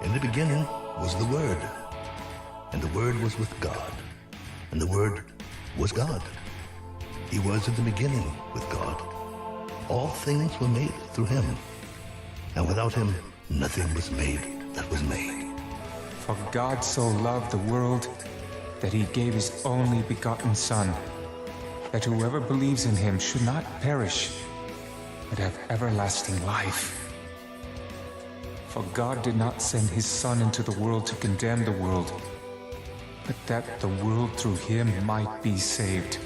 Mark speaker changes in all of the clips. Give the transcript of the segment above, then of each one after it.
Speaker 1: In the beginning was the Word, and the Word was with God, and the Word was God. He was in the beginning with God. All things were made through him, and without him nothing was made that was made.
Speaker 2: For God so loved the world that he gave his only begotten Son, that whoever believes in him should not perish, but have everlasting life. For God did not send his Son into the world to condemn the world, but that the world through him might be saved.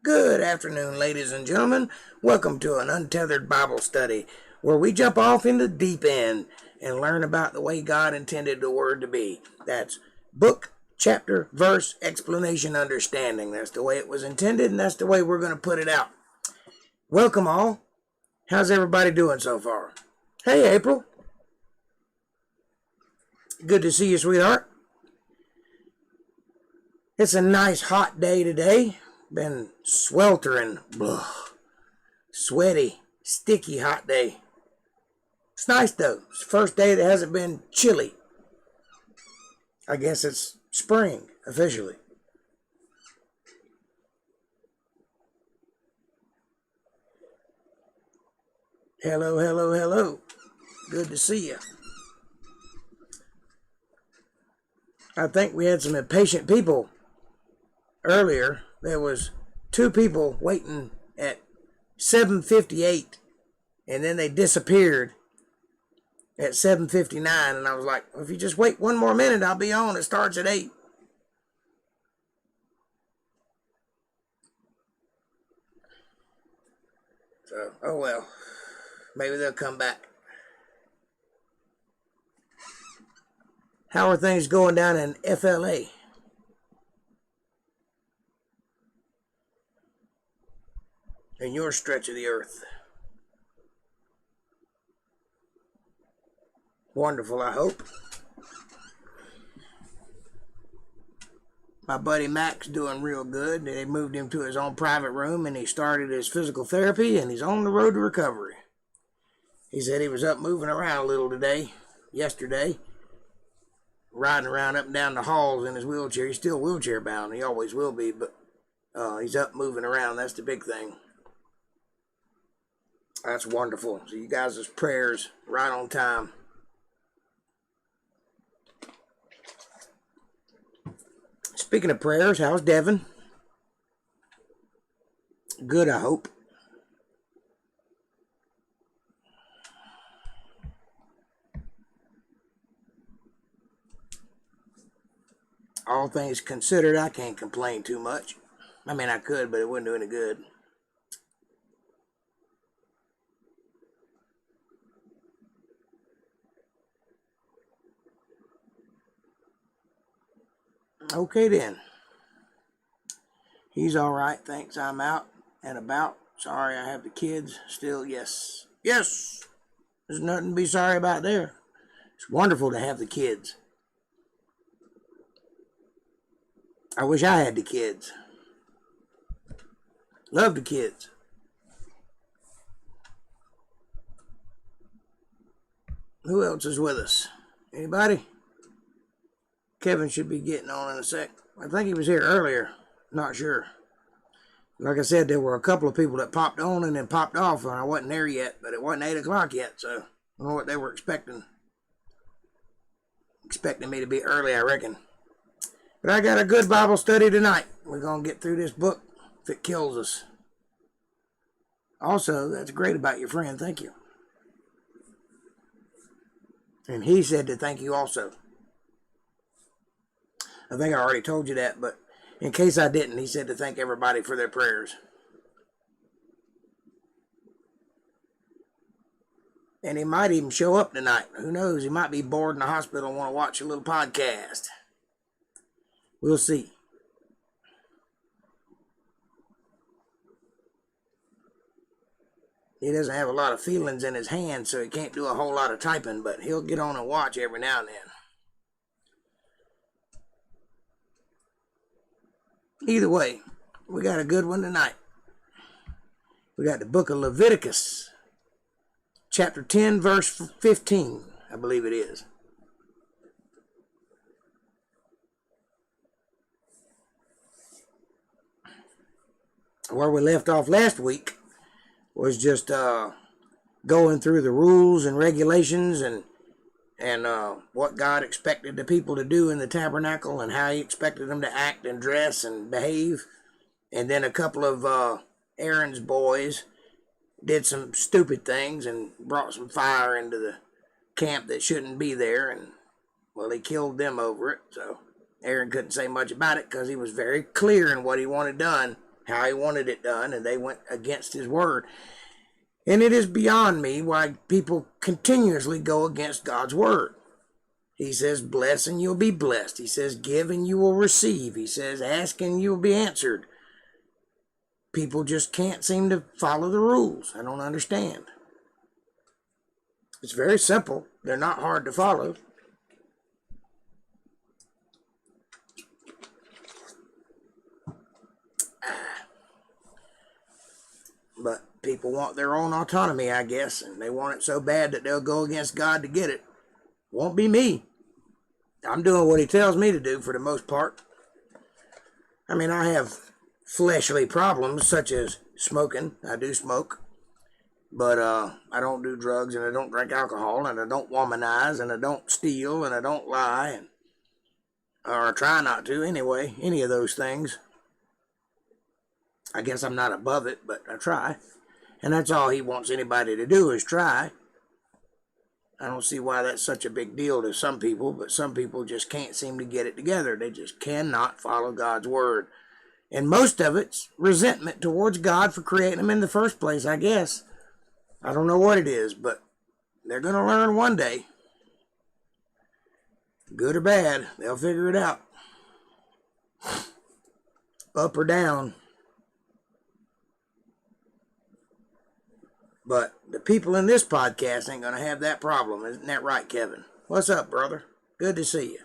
Speaker 3: Good afternoon, ladies and gentlemen. Welcome to an Untethered Bible study, where we jump off into the deep end and learn about the way God intended the Word to be. That's book, chapter, verse, explanation, understanding. That's the way it was intended, and that's the way we're going to put it out. Welcome all. How's everybody doing so far? Hey, April. Good to see you, sweetheart. It's a nice hot day today. Been sweltering, sweaty, sticky hot day. It's nice though. It's the first day that hasn't been chilly. I guess it's spring officially. Hello, hello, hello. Good to see you. I think we had some impatient people earlier. There was 2 people waiting at 7:58, and then they disappeared at 7:59, and I was like, well, if you just wait one more minute, I'll be on. It starts at 8. So, oh well. Maybe they'll come back. How are things going down in FLA? In your stretch of the earth? Wonderful, I hope. My buddy Mac's doing real good. They moved him to his own private room, and he started his physical therapy, and he's on the road to recovery. He said he was up moving around a little yesterday, riding around up and down the halls in his wheelchair. He's still wheelchair bound. He always will be, but he's up moving around. That's the big thing. That's wonderful. So you guys' prayers right on time. Speaking of prayers, how's Devin? Good, I hope. All things considered, I can't complain too much. I mean, I could, but it wouldn't do any good. Okay then. He's all right, thanks. I'm out and about. Sorry I have the kids still. Yes. Yes. There's nothing to be sorry about there. It's wonderful to have the kids. I wish I had the kids. Love the kids. Who else is with us? Anybody? Kevin should be getting on in a sec. I think he was here earlier. Not sure. Like I said, there were a couple of people that popped on and then popped off, and I wasn't there yet, but it wasn't 8 o'clock yet, so I don't know what they were expecting. Expecting me to be early, I reckon. But I got a good Bible study tonight. We're going to get through this book if it kills us. Also, that's great about your friend. Thank you. And he said to thank you also. I think I already told you that, but in case I didn't, he said to thank everybody for their prayers. And he might even show up tonight. Who knows? He might be bored in the hospital and want to watch a little podcast. We'll see. He doesn't have a lot of feelings in his hands, so he can't do a whole lot of typing, but he'll get on and watch every now and then. Either way, we got a good one tonight. We got the book of Leviticus, chapter 10, verse 15, I believe it is. Where we left off last week was just going through the rules and regulations and what God expected the people to do in the tabernacle and how he expected them to act and dress and behave. And then a couple of Aaron's boys did some stupid things and brought some fire into the camp that shouldn't be there. And, well, he killed them over it. So Aaron couldn't say much about it because he was very clear in what he wanted done, how he wanted it done, and they went against his word. And it is beyond me why people continuously go against God's word. He says, bless and you'll be blessed. He says, give and you will receive. He says, ask and you'll be answered. People just can't seem to follow the rules. I don't understand. It's very simple. They're not hard to follow. But people want their own autonomy, I guess, and they want it so bad that they'll go against God to get it. Won't be me. I'm doing what he tells me to do for the most part. I mean, I have fleshly problems such as smoking. I do smoke. But I don't do drugs, and I don't drink alcohol, and I don't womanize, and I don't steal, and I don't lie, or I try not to anyway, any of those things. I guess I'm not above it, but I try. And that's all he wants anybody to do is try. I don't see why that's such a big deal to some people, but some people just can't seem to get it together. They just cannot follow God's word. And most of it's resentment towards God for creating them in the first place, I guess. I don't know what it is, but they're going to learn one day. Good or bad, they'll figure it out. Up or down. But the people in this podcast ain't going to have that problem. Isn't that right, Kevin? What's up, brother? Good to see you.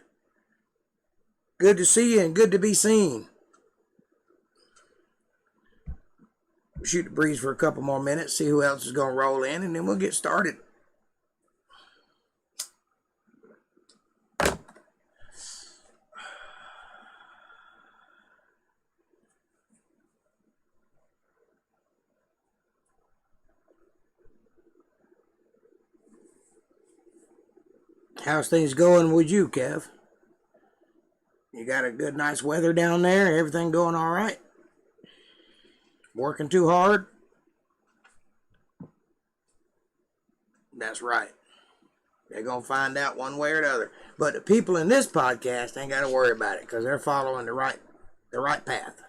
Speaker 3: Good to see you and good to be seen. Shoot the breeze for a couple more minutes, see who else is going to roll in, and then we'll get started. How's things going with you, Kev? You got a good, nice weather down there? Everything going all right? Working too hard? That's right. They're going to find out one way or the other. But the people in this podcast ain't got to worry about it because they're following the right path.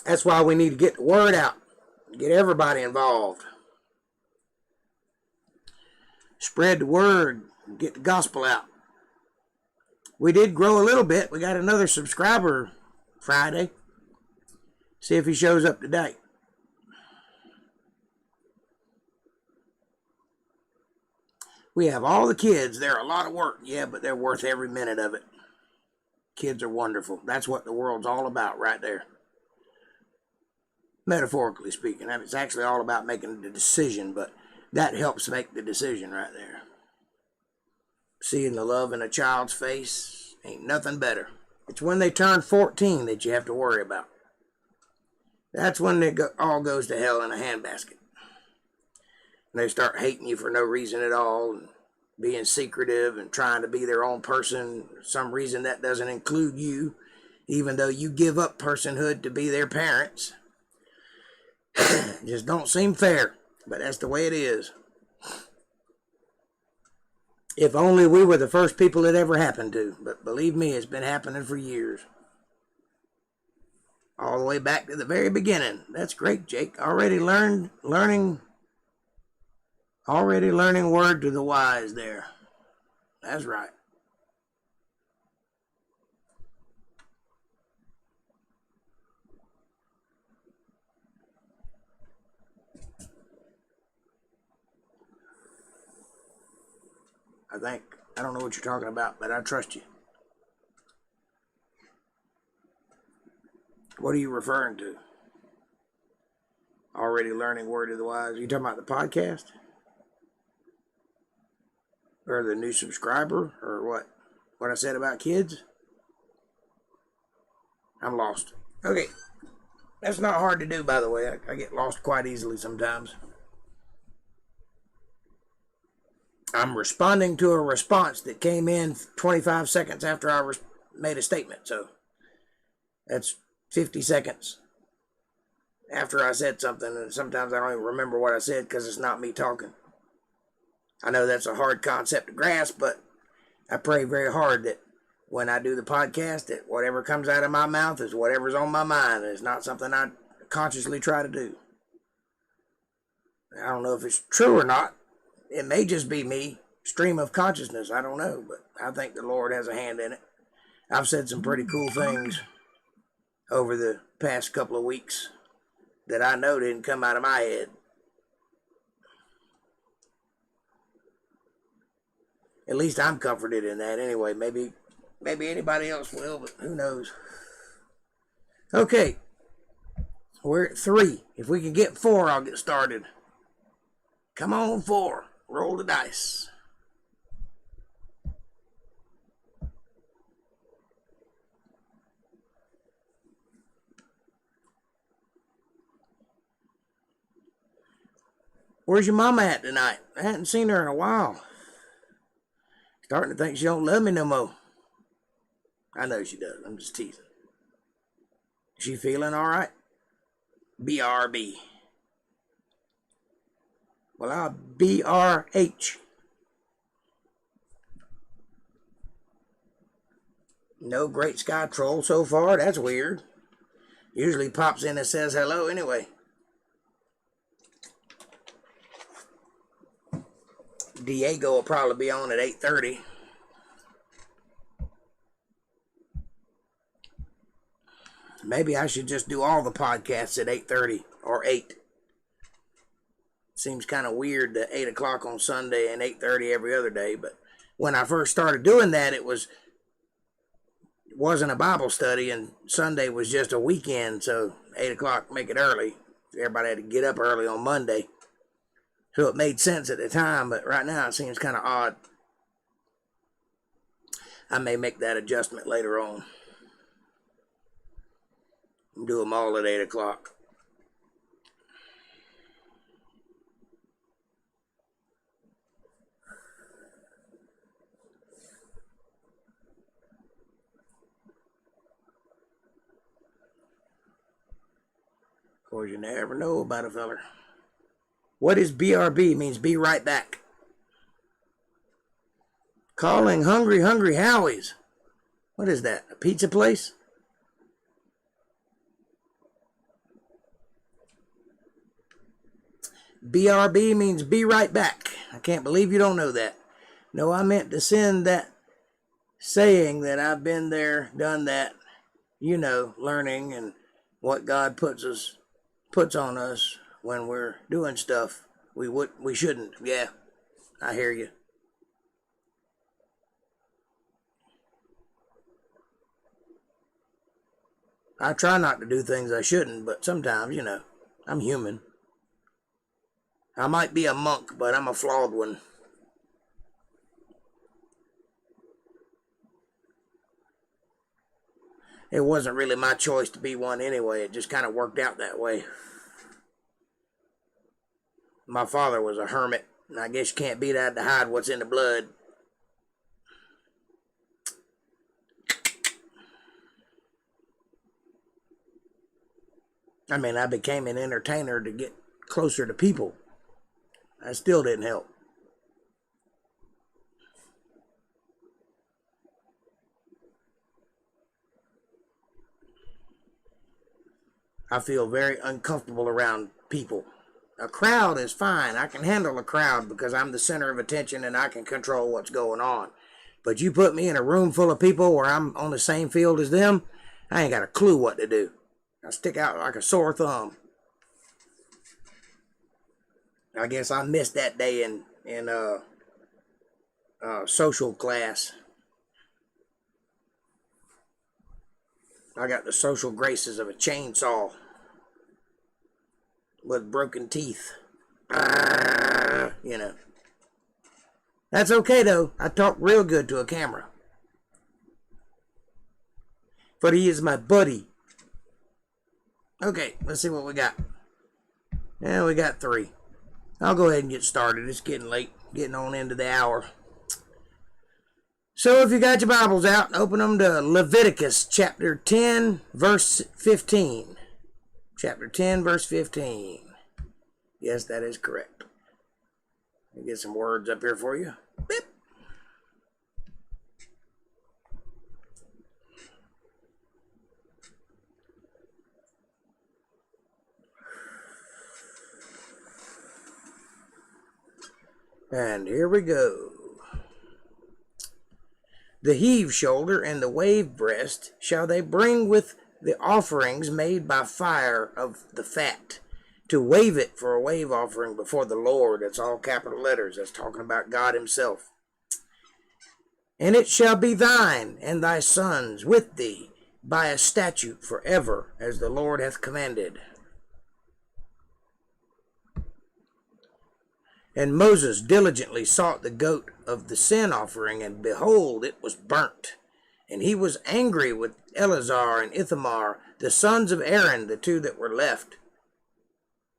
Speaker 3: That's why we need to get the word out. Get everybody involved. Spread the word. Get the gospel out. We did grow a little bit. We got another subscriber Friday. See if he shows up today. We have all the kids. They're a lot of work. Yeah, but they're worth every minute of it. Kids are wonderful. That's what the world's all about right there. Metaphorically speaking. I mean, it's actually all about making the decision, but that helps make the decision right there. Seeing the love in a child's face ain't nothing better. It's when they turn 14 that you have to worry about. That's when it all goes to hell in a handbasket. And they start hating you for no reason at all, and being secretive and trying to be their own person. For some reason that doesn't include you, even though you give up personhood to be their parents. Just don't seem fair, but that's the way it is. If only we were the first people it ever happened to. But believe me, it's been happening for years. All the way back to the very beginning. That's great, Jake. Already learning word to the wise there. That's right. I don't know what you're talking about, but I trust you. What are you referring to? Already learning word of the wise. Are you talking about the podcast? Or the new subscriber? Or what? What I said about kids? I'm lost. Okay. That's not hard to do, by the way. I get lost quite easily sometimes. I'm responding to a response that came in 25 seconds after I made a statement. So that's 50 seconds after I said something. And sometimes I don't even remember what I said because it's not me talking. I know that's a hard concept to grasp, but I pray very hard that when I do the podcast, that whatever comes out of my mouth is whatever's on my mind. It's not something I consciously try to do. I don't know if it's true or not. It may just be me, stream of consciousness. I don't know, but I think the Lord has a hand in it. I've said some pretty cool things over the past couple of weeks that I know didn't come out of my head. At least I'm comforted in that anyway. Maybe anybody else will, but who knows. Okay. We're at 3. If we can get 4, I'll get started. Come on, 4. Roll the dice. Where's your mama at tonight? I hadn't seen her in a while. Starting to think she don't love me no more. I know she does. I'm just teasing. She feeling all right? BRB. Well, I'll BRH. No great sky troll so far. That's weird. Usually pops in and says hello anyway. Diego will probably be on at 8:30. Maybe I should just do all the podcasts at 8:30 or 8. Seems kind of weird that 8 o'clock on Sunday and 8:30 every other day. But when I first started doing that, it wasn't a Bible study, and Sunday was just a weekend. So 8 o'clock, make it early. Everybody had to get up early on Monday. So it made sense at the time, but right now it seems kind of odd. I may make that adjustment later on. Do them all at 8 o'clock. Of course, you never know about a feller. What is BRB? Means be right back. Calling Hungry Howie's. What is that? A pizza place? BRB means be right back. I can't believe you don't know that. No, I meant to send that saying that I've been there, done that, learning and what God puts on us when we're doing stuff we shouldn't. Yeah, I hear you. I try not to do things I shouldn't, but sometimes, I'm human. I might be a monk, but I'm a flawed one. It wasn't really my choice to be one anyway. It just kind of worked out that way. My father was a hermit, and I guess you can't beat out to hide what's in the blood. I mean, I became an entertainer to get closer to people. That still didn't help. I feel very uncomfortable around people. A crowd is fine. I can handle a crowd because I'm the center of attention and I can control what's going on. But you put me in a room full of people where I'm on the same field as them, I ain't got a clue what to do. I stick out like a sore thumb. I guess I missed that day in social class. I got the social graces of a chainsaw with broken teeth. You know. That's okay, though. I talk real good to a camera. But he is my buddy. Okay, let's see what we got. Yeah, we got 3. I'll go ahead and get started. It's getting late. Getting on into the hour. So if you got your Bibles out, open them to Leviticus chapter 10, verse 15. Chapter 10, verse 15. Yes, that is correct. Let me get some words up here for you. Beep. And here we go. The heave shoulder and the wave breast shall they bring with the offerings made by fire of the fat, to wave it for a wave offering before the Lord. That's all capital letters. That's talking about God himself. And it shall be thine and thy sons with thee by a statute forever, as the Lord hath commanded. And Moses diligently sought the goat of the sin offering, and behold, it was burnt. And he was angry with Eleazar and Ithamar, the sons of Aaron, the 2 that were left,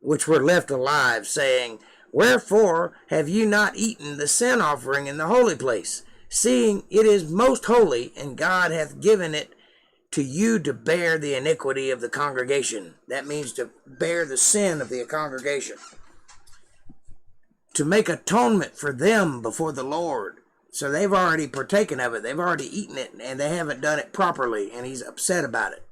Speaker 3: which were left alive, saying, Wherefore have you not eaten the sin offering in the holy place, seeing it is most holy, and God hath given it to you to bear the iniquity of the congregation? That means to bear the sin of the congregation, to make atonement for them before the Lord. So they've already partaken of it. They've already eaten it, and they haven't done it properly, and he's upset about it.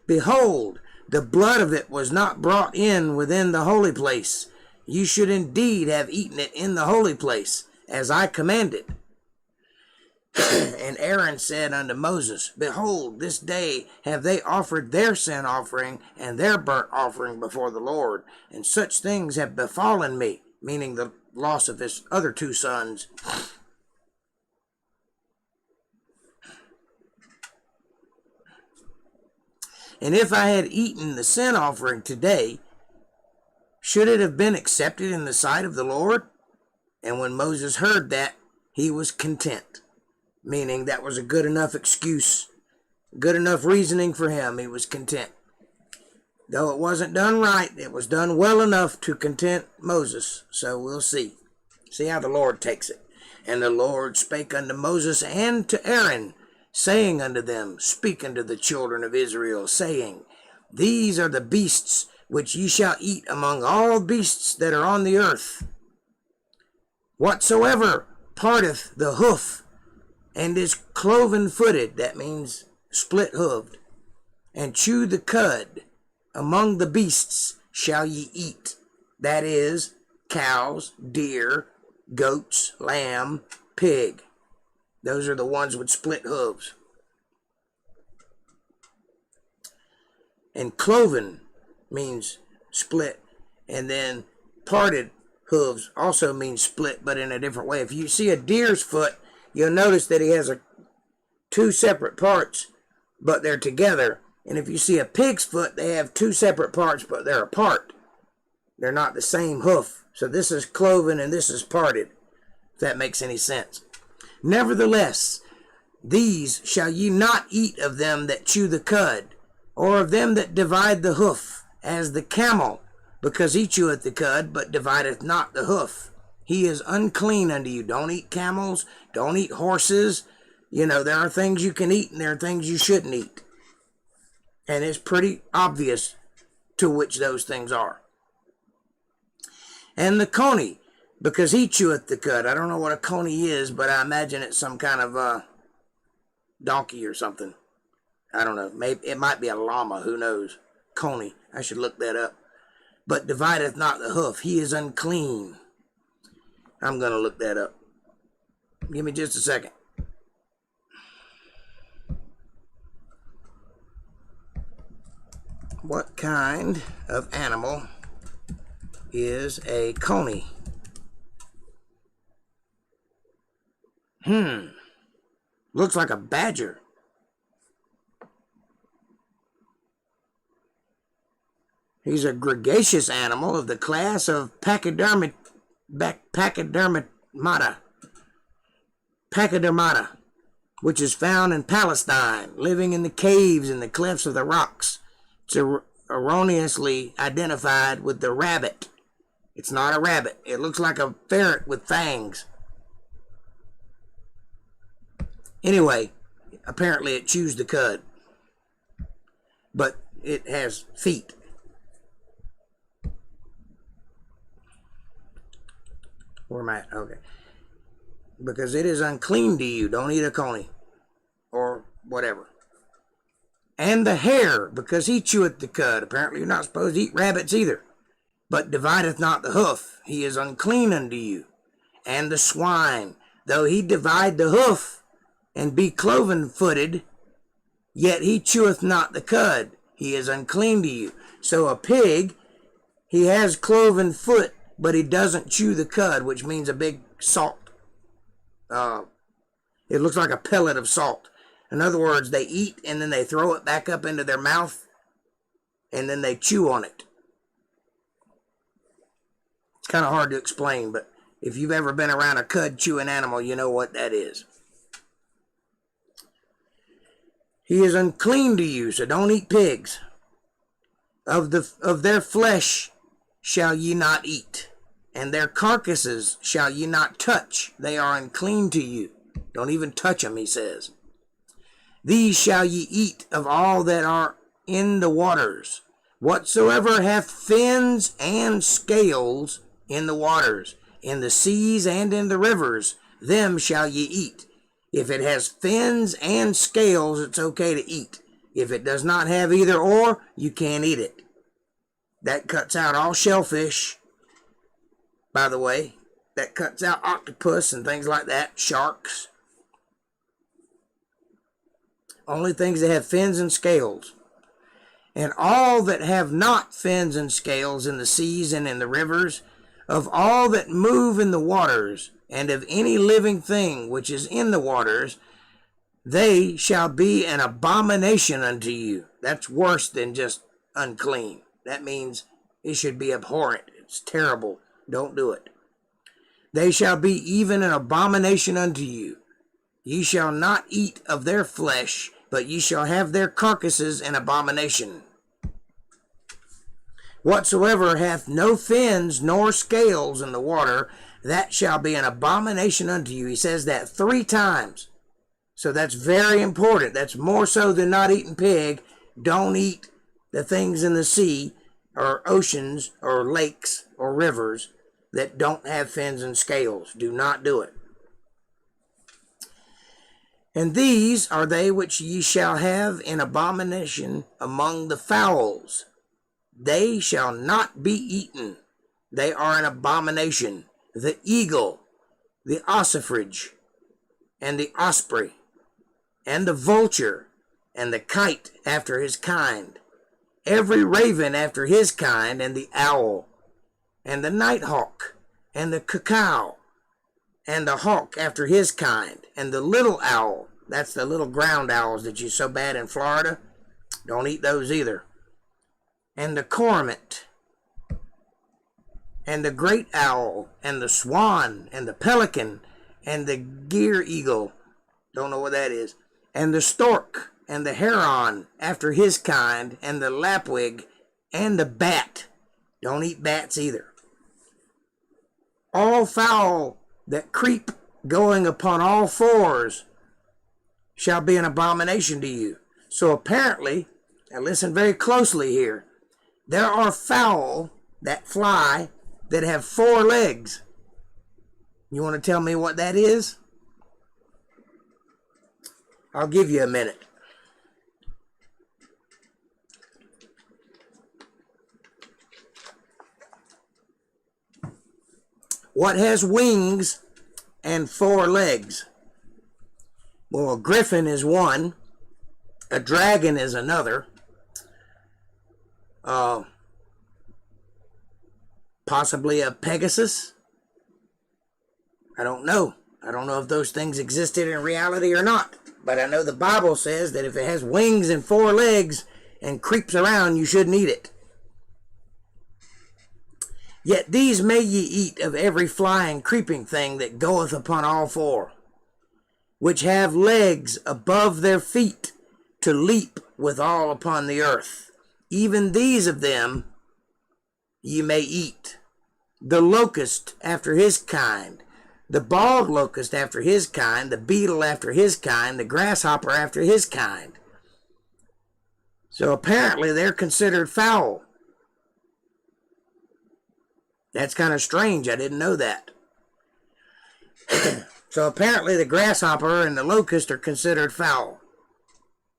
Speaker 3: Behold, the blood of it was not brought in within the holy place. You should indeed have eaten it in the holy place, as I commanded. And Aaron said unto Moses, Behold, this day have they offered their sin offering and their burnt offering before the Lord, and such things have befallen me, meaning the loss of his other 2 sons. And if I had eaten the sin offering today, should it have been accepted in the sight of the Lord? And when Moses heard that, he was content. Meaning that was a good enough excuse, good enough reasoning for him. He was content. Though it wasn't done right, it was done well enough to content Moses. So we'll see. See how the Lord takes it. And the Lord spake unto Moses and to Aaron, saying unto them, Speak unto the children of Israel, saying, These are the beasts which ye shall eat among all beasts that are on the earth. Whatsoever parteth the hoof, and is cloven-footed, that means split-hooved, and chew the cud, among the beasts shall ye eat. That is, cows, deer, goats, lamb, pig. Those are the ones with split hooves. And cloven means split, and then parted hooves also means split, but in a different way. If you see a deer's foot, you'll notice that he has 2 separate parts, but they're together. And if you see a pig's foot, they have 2 separate parts, but they're apart. They're not the same hoof. So this is cloven and this is parted, if that makes any sense. Nevertheless, these shall ye not eat of them that chew the cud, or of them that divide the hoof, as the camel, because he cheweth the cud, but divideth not the hoof. He is unclean unto you. Don't eat camels. Don't eat horses. You know, there are things you can eat and there are things you shouldn't eat. And it's pretty obvious to which those things are. And the coney, because he cheweth the cud. I don't know what a coney is, but I imagine it's some kind of donkey or something. I don't know. Maybe it might be a llama. Who knows? Coney. I should look that up. But divideth not the hoof. He is unclean. I'm going to look that up. Give me just a second. What kind of animal is a coney? Looks like a badger. He's a gregarious animal of the class of pachydermata, which is found in Palestine, living in the caves and the clefts of the rocks. It's erroneously identified with the rabbit. It's not a rabbit. It looks like a ferret with fangs. Anyway, apparently it chews the cud, but it has feet. Where am I? Okay. Because it is unclean to you. Don't eat a coney. Or whatever. And the hare, because he cheweth the cud. Apparently you're not supposed to eat rabbits either. But divideth not the hoof. He is unclean unto you. And the swine, though he divide the hoof, and be cloven-footed, yet he cheweth not the cud. He is unclean to you. So a pig, he has cloven foot, but he doesn't chew the cud, which means a big salt. It looks like a pellet of salt. In other words, they eat and then they throw it back up into their mouth and then they chew on it. It's kind of hard to explain, but if you've ever been around a cud chewing animal, you know what that is. He is unclean to you, so don't eat pigs. Of their flesh shall ye not eat, and their carcasses shall ye not touch. They are unclean to you. Don't even touch them, he says. These shall ye eat of all that are in the waters. Whatsoever hath fins and scales in the waters, in the seas and in the rivers, them shall ye eat. If it has fins and scales, it's okay to eat. If it does not have either or, you can't eat it. That cuts out all shellfish, by the way. That cuts out octopus and things like that, sharks. Only things that have fins and scales. And all that have not fins and scales in the seas and in the rivers, of all that move in the waters, and of any living thing which is in the waters, they shall be an abomination unto you. That's worse than just unclean. That means it should be abhorrent. It's terrible. Don't do it. They shall be even an abomination unto you. Ye shall not eat of their flesh, but ye shall have their carcasses an abomination. Whatsoever hath no fins nor scales in the water, that shall be an abomination unto you. He says that 3 times. So that's very important. That's more so than not eating pig. Don't eat the things in the sea or oceans or lakes or rivers that don't have fins and scales. Do not do it. And these are they which ye shall have in abomination among the fowls. They shall not be eaten. They are an abomination. The eagle, the ossifrage, and the osprey, and the vulture, and the kite after his kind, every raven after his kind, and the owl, and the nighthawk, and the cuckoo, and the hawk after his kind, and the little owl. That's the little ground owls that you so bad in Florida. Don't eat those either. And the cormorant, and the great owl, and the swan, and the pelican, and the gear eagle. Don't know what that is. And the stork, and the heron after his kind, and the lapwing, and the bat. Don't eat bats either. All fowl that creep going upon all fours shall be an abomination to you. So apparently, now listen very closely here, there are fowl that fly that have 4 legs. You want to tell me what that is? I'll give you a minute. What has wings and 4 legs? Well, a griffin is one. A dragon is another. Possibly a Pegasus. I don't know. I don't know if those things existed in reality or not. But I know the Bible says that if it has wings and 4 legs and creeps around, you shouldn't eat it. Yet these may ye eat of every flying creeping thing that goeth upon all four, which have legs above their feet to leap withal upon the earth. Even these of them ye may eat. The locust after his kind, the bald locust after his kind, the beetle after his kind, the grasshopper after his kind. So apparently they're considered foul. That's kind of strange. I didn't know that. So apparently the grasshopper and the locust are considered foul.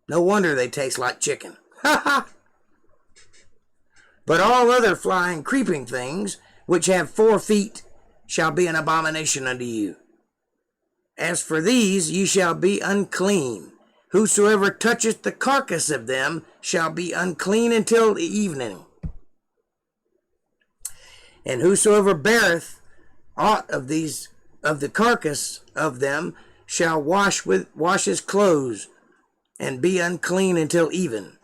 Speaker 3: No wonder they taste like chicken. But all other flying, creeping things, which have 4 feet, shall be an abomination unto you. As for these, ye shall be unclean. Whosoever toucheth the carcass of them shall be unclean until the evening. And whosoever beareth aught of these, of the carcass of them, shall wash his clothes, and be unclean until even.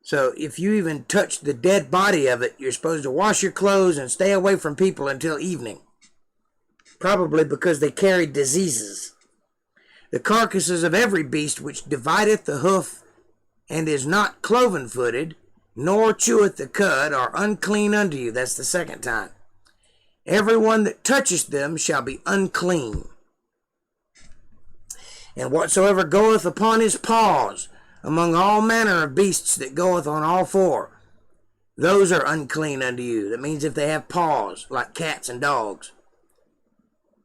Speaker 3: So if you even touch the dead body of it, you're supposed to wash your clothes and stay away from people until evening. Probably because they carry diseases. The carcasses of every beast which divideth the hoof, and is not cloven-footed, nor cheweth the cud, are unclean unto you. That's the second time. Every one that toucheth them shall be unclean. And whatsoever goeth upon his paws, among all manner of beasts that goeth on all 4, those are unclean unto you. That means if they have paws, like cats and dogs.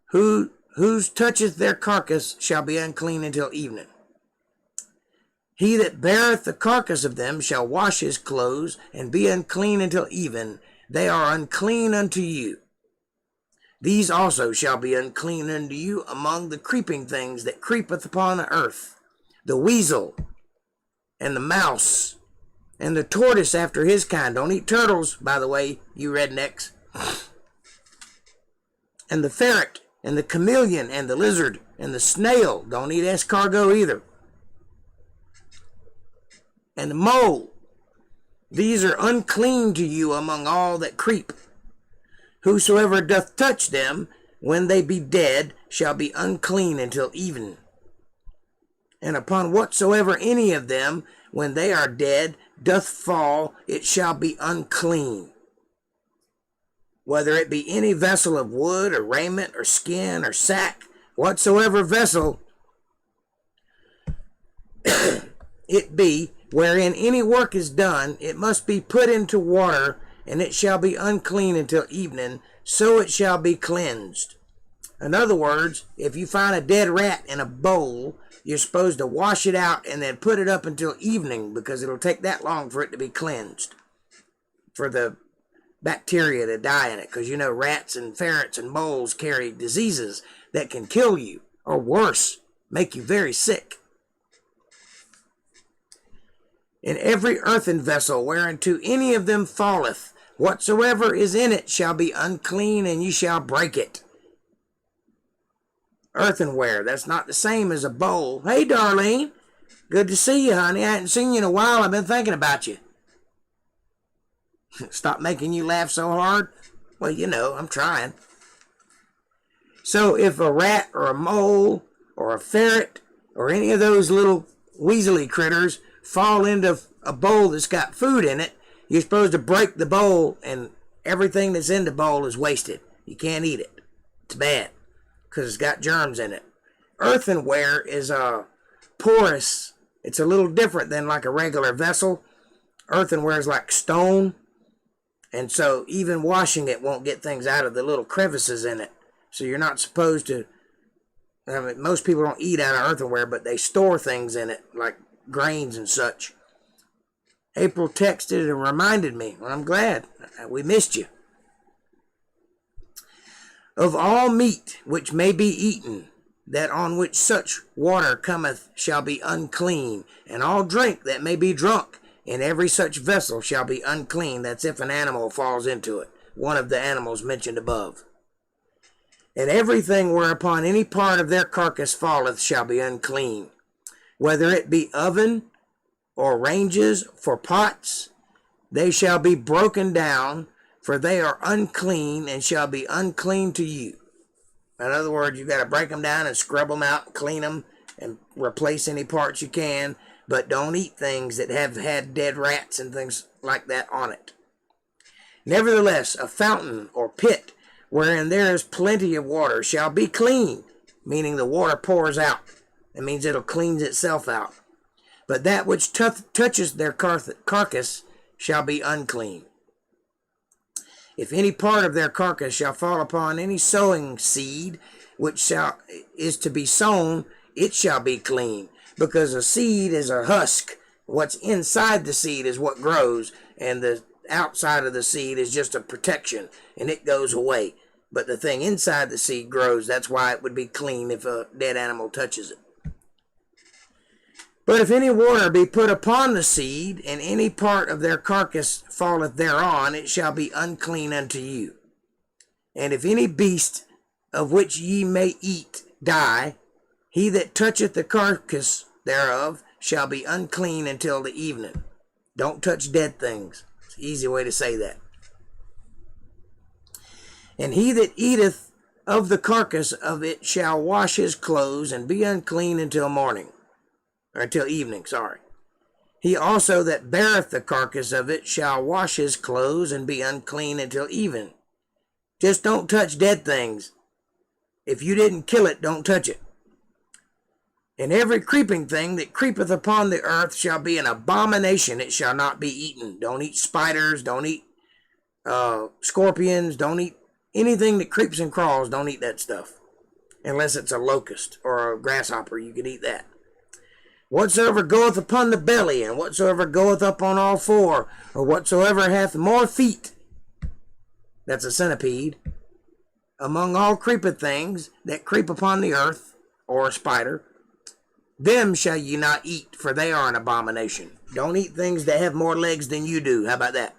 Speaker 3: Whose toucheth their carcass shall be unclean until evening. He that beareth the carcass of them shall wash his clothes, and be unclean until even. They are unclean unto you. These also shall be unclean unto you among the creeping things that creepeth upon the earth. The weasel, and the mouse, and the tortoise after his kind. Don't eat turtles, by the way, you rednecks. And the ferret, and the chameleon, and the lizard, and the snail. Don't eat escargot either. And the mole. These are unclean to you among all that creep. Whosoever doth touch them, when they be dead, shall be unclean until even. And upon whatsoever any of them, when they are dead, doth fall, it shall be unclean. Whether it be any vessel of wood, or raiment, or skin, or sack, whatsoever vessel it be, wherein any work is done, it must be put into water, and it shall be unclean until evening, so it shall be cleansed. In other words, if you find a dead rat in a bowl, you're supposed to wash it out and then put it up until evening, because it'll take that long for it to be cleansed, for the bacteria to die in it. Because you know, rats and ferrets and moles carry diseases that can kill you, or worse, make you very sick. In every earthen vessel whereunto any of them falleth, whatsoever is in it shall be unclean, and ye shall break it. Earthenware, that's not the same as a bowl. Hey, Darlene, good to see you, honey. I hadn't seen you in a while. I've been thinking about you. Stop making you laugh so hard? Well, you know, I'm trying. So if a rat or a mole or a ferret or any of those little weaselly critters fall into a bowl that's got food in it, you're supposed to break the bowl, and everything that's in the bowl is wasted. You can't eat it. It's bad, because it's got germs in it. Earthenware is porous. It's a little different than like a regular vessel. Earthenware is like stone, and so even washing it won't get things out of the little crevices in it. So you're not supposed to, I mean, most people don't eat out of earthenware, but they store things in it, like grains and such. April texted and reminded me. Well, I'm glad. We missed you. Of all meat which may be eaten, that on which such water cometh shall be unclean, and all drink that may be drunk in every such vessel shall be unclean. That's if an animal falls into it, one of the animals mentioned above. And everything whereupon any part of their carcass falleth shall be unclean, whether it be oven or ranges for pots, they shall be broken down. for they are unclean and shall be unclean to you. In other words, you got to break them down and scrub them out and clean them and replace any parts you can, but don't eat things that have had dead rats and things like that on it. Nevertheless, a fountain or pit wherein there is plenty of water shall be clean, meaning the water pours out. That means it'll cleanse itself out. But that which touches their carcass shall be unclean. If any part of their carcass shall fall upon any sowing seed, which is to be sown, it shall be clean, because a seed is a husk. What's inside the seed is what grows, and the outside of the seed is just a protection, and it goes away. But the thing inside the seed grows. That's why it would be clean if a dead animal touches it. But if any water be put upon the seed, and any part of their carcass falleth thereon, it shall be unclean unto you. And if any beast of which ye may eat die, he that toucheth the carcass thereof shall be unclean until the evening. Don't touch dead things. It's an easy way to say that. And he that eateth of the carcass of it shall wash his clothes, and be unclean until morning. Or until evening, sorry. He also that beareth the carcass of it shall wash his clothes, and be unclean until even. Just don't touch dead things. If you didn't kill it, don't touch it. And every creeping thing that creepeth upon the earth shall be an abomination. It shall not be eaten. Don't eat spiders. Don't eat scorpions. Don't eat anything that creeps and crawls. Don't eat that stuff. Unless it's a locust or a grasshopper, you can eat that. Whatsoever goeth upon the belly, and whatsoever goeth up on all four, or whatsoever hath more feet, that's a centipede, among all creeping things that creep upon the earth, or a spider, them shall ye not eat, for they are an abomination. Don't eat things that have more legs than you do. How about that?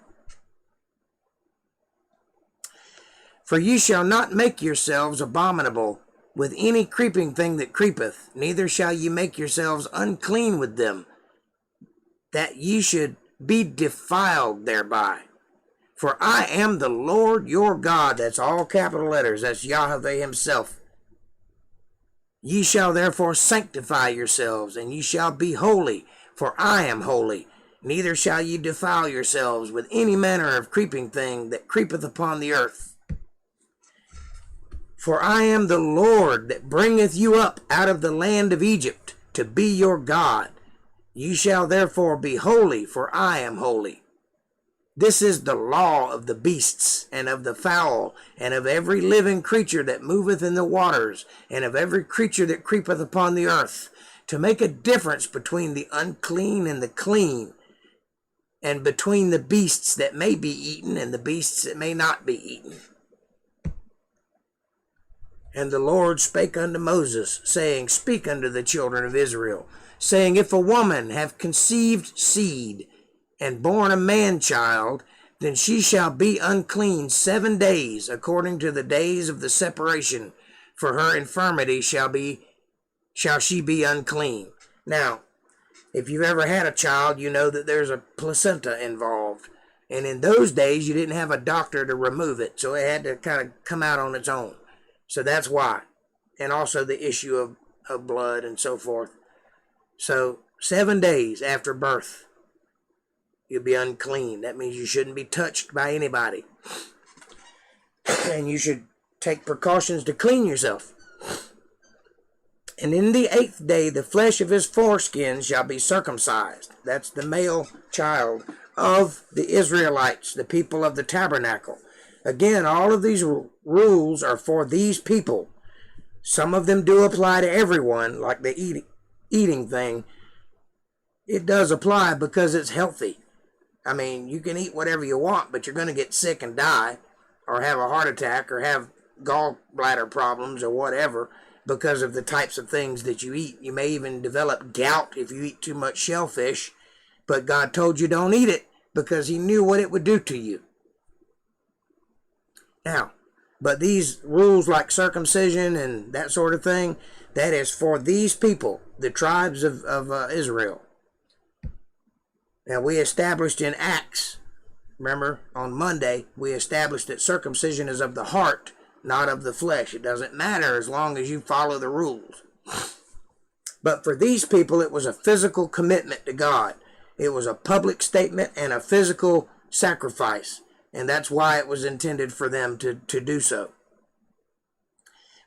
Speaker 3: For ye shall not make yourselves abominable with any creeping thing that creepeth, neither shall ye make yourselves unclean with them, that ye should be defiled thereby. For I am the Lord your God. That's all capital letters. That's Yahweh himself. Ye shall therefore sanctify yourselves, and ye shall be holy, for I am holy. Neither shall ye defile yourselves with any manner of creeping thing that creepeth upon the earth. For I am the Lord that bringeth you up out of the land of Egypt to be your God. Ye shall therefore be holy, for I am holy. This is the law of the beasts, and of the fowl, and of every living creature that moveth in the waters, and of every creature that creepeth upon the earth, to make a difference between the unclean and the clean, and between the beasts that may be eaten and the beasts that may not be eaten. And the Lord spake unto Moses, saying, Speak unto the children of Israel, saying, If a woman have conceived seed, and born a man-child, then she shall be unclean 7 days, according to the days of the separation. For her infirmity shall she be unclean. Now, if you've ever had a child, you know that there's a placenta involved. And in those days, you didn't have a doctor to remove it, so it had to kind of come out on its own. So that's why. And also the issue of blood and so forth. So 7 days after birth, you'll be unclean. That means you shouldn't be touched by anybody. And you should take precautions to clean yourself. And in the 8th day, the flesh of his foreskin shall be circumcised. That's the male child of the Israelites, the people of the tabernacle. Again, all of these rules are for these people. Some of them do apply to everyone, like the eating thing. It does apply because it's healthy. I mean, you can eat whatever you want, but you're going to get sick and die, or have a heart attack, or have gallbladder problems, or whatever, because of the types of things that you eat. You may even develop gout if you eat too much shellfish, but God told you don't eat it because he knew what it would do to you. Now, but these rules like circumcision and that sort of thing, that is for these people, the tribes of Israel. Now, we established in Acts, Remember, on Monday, we established that circumcision is of the heart, not of the flesh. It doesn't matter as long as you follow the rules. But for these people, it was a physical commitment to God. It was a public statement and a physical sacrifice. And that's why it was intended for them to do so.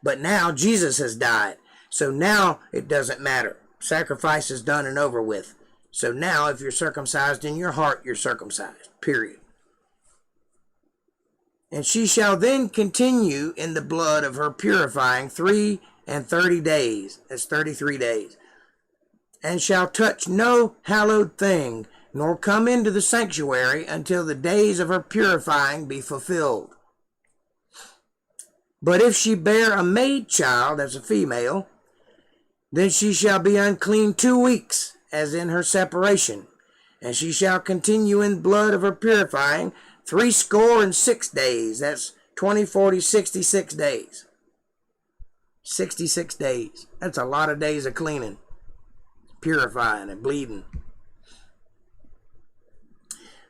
Speaker 3: But now Jesus has died. So now it doesn't matter. Sacrifice is done and over with. So now if you're circumcised in your heart, you're circumcised. Period. And she shall then continue in the blood of her purifying 30 days. That's 33 days. And shall touch no hallowed thing, nor come into the sanctuary until the days of her purifying be fulfilled. But if she bear a maid child, as a female, then she shall be unclean 2 weeks, as in her separation. And she shall continue in blood of her purifying 66 days. That's 20, 40, 66 days. 66 days. That's a lot of days of cleaning, purifying, and bleeding.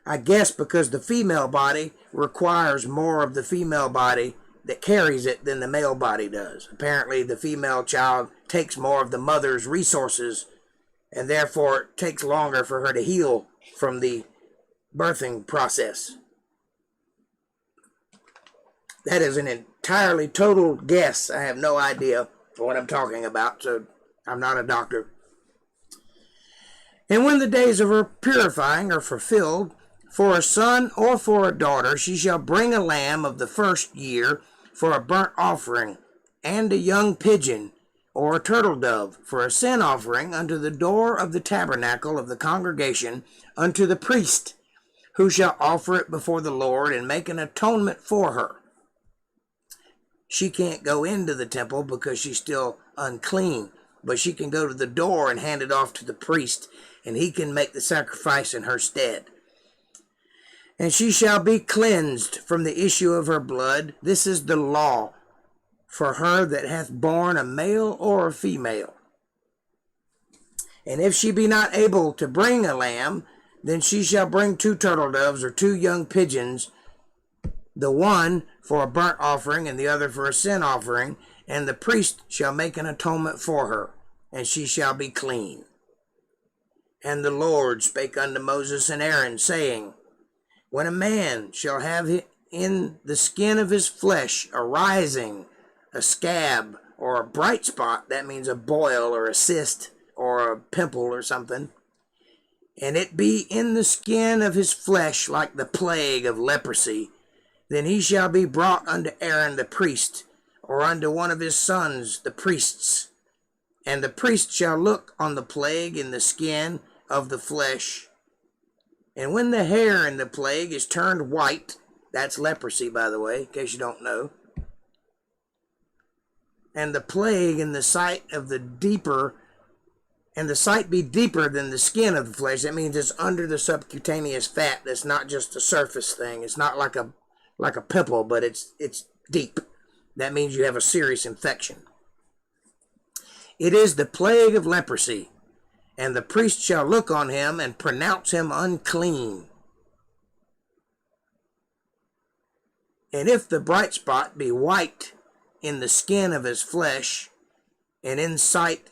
Speaker 3: I guess because the female body requires more of the female body that carries it than the male body does. Apparently, the female child takes more of the mother's resources, and therefore it takes longer for her to heal from the birthing process. That is an entirely total guess. I have no idea what I'm talking about, so I'm not a doctor. And when the days of her purifying are fulfilled, for a son or for a daughter, she shall bring a lamb of the first year for a burnt offering, and a young pigeon, or a turtle dove, for a sin offering unto the door of the tabernacle of the congregation, unto the priest, who shall offer it before the Lord, and make an atonement for her. She can't go into the temple because she's still unclean, but she can go to the door and hand it off to the priest, and he can make the sacrifice in her stead. And she shall be cleansed from the issue of her blood. This is the law for her that hath borne a male or a female. And if she be not able to bring a lamb, then she shall bring 2 turtle doves or 2 young pigeons, the one for a burnt offering and the other for a sin offering, and the priest shall make an atonement for her, and she shall be clean. And the Lord spake unto Moses and Aaron, saying, when a man shall have in the skin of his flesh a rising, a scab, or a bright spot, that means a boil or a cyst or a pimple or something, and it be in the skin of his flesh like the plague of leprosy, then he shall be brought unto Aaron the priest, or unto one of his sons the priests. And the priest shall look on the plague in the skin of the flesh. And when the hair in the plague is turned white, that's leprosy, by the way, in case you don't know, and the plague in the sight of the deeper, and the sight be deeper than the skin of the flesh, that means it's under the subcutaneous fat. That's not just a surface thing. It's not like a pimple, but it's deep. That means you have a serious infection. It is the plague of leprosy. And the priest shall look on him and pronounce him unclean. And if the bright spot be white in the skin of his flesh, and in sight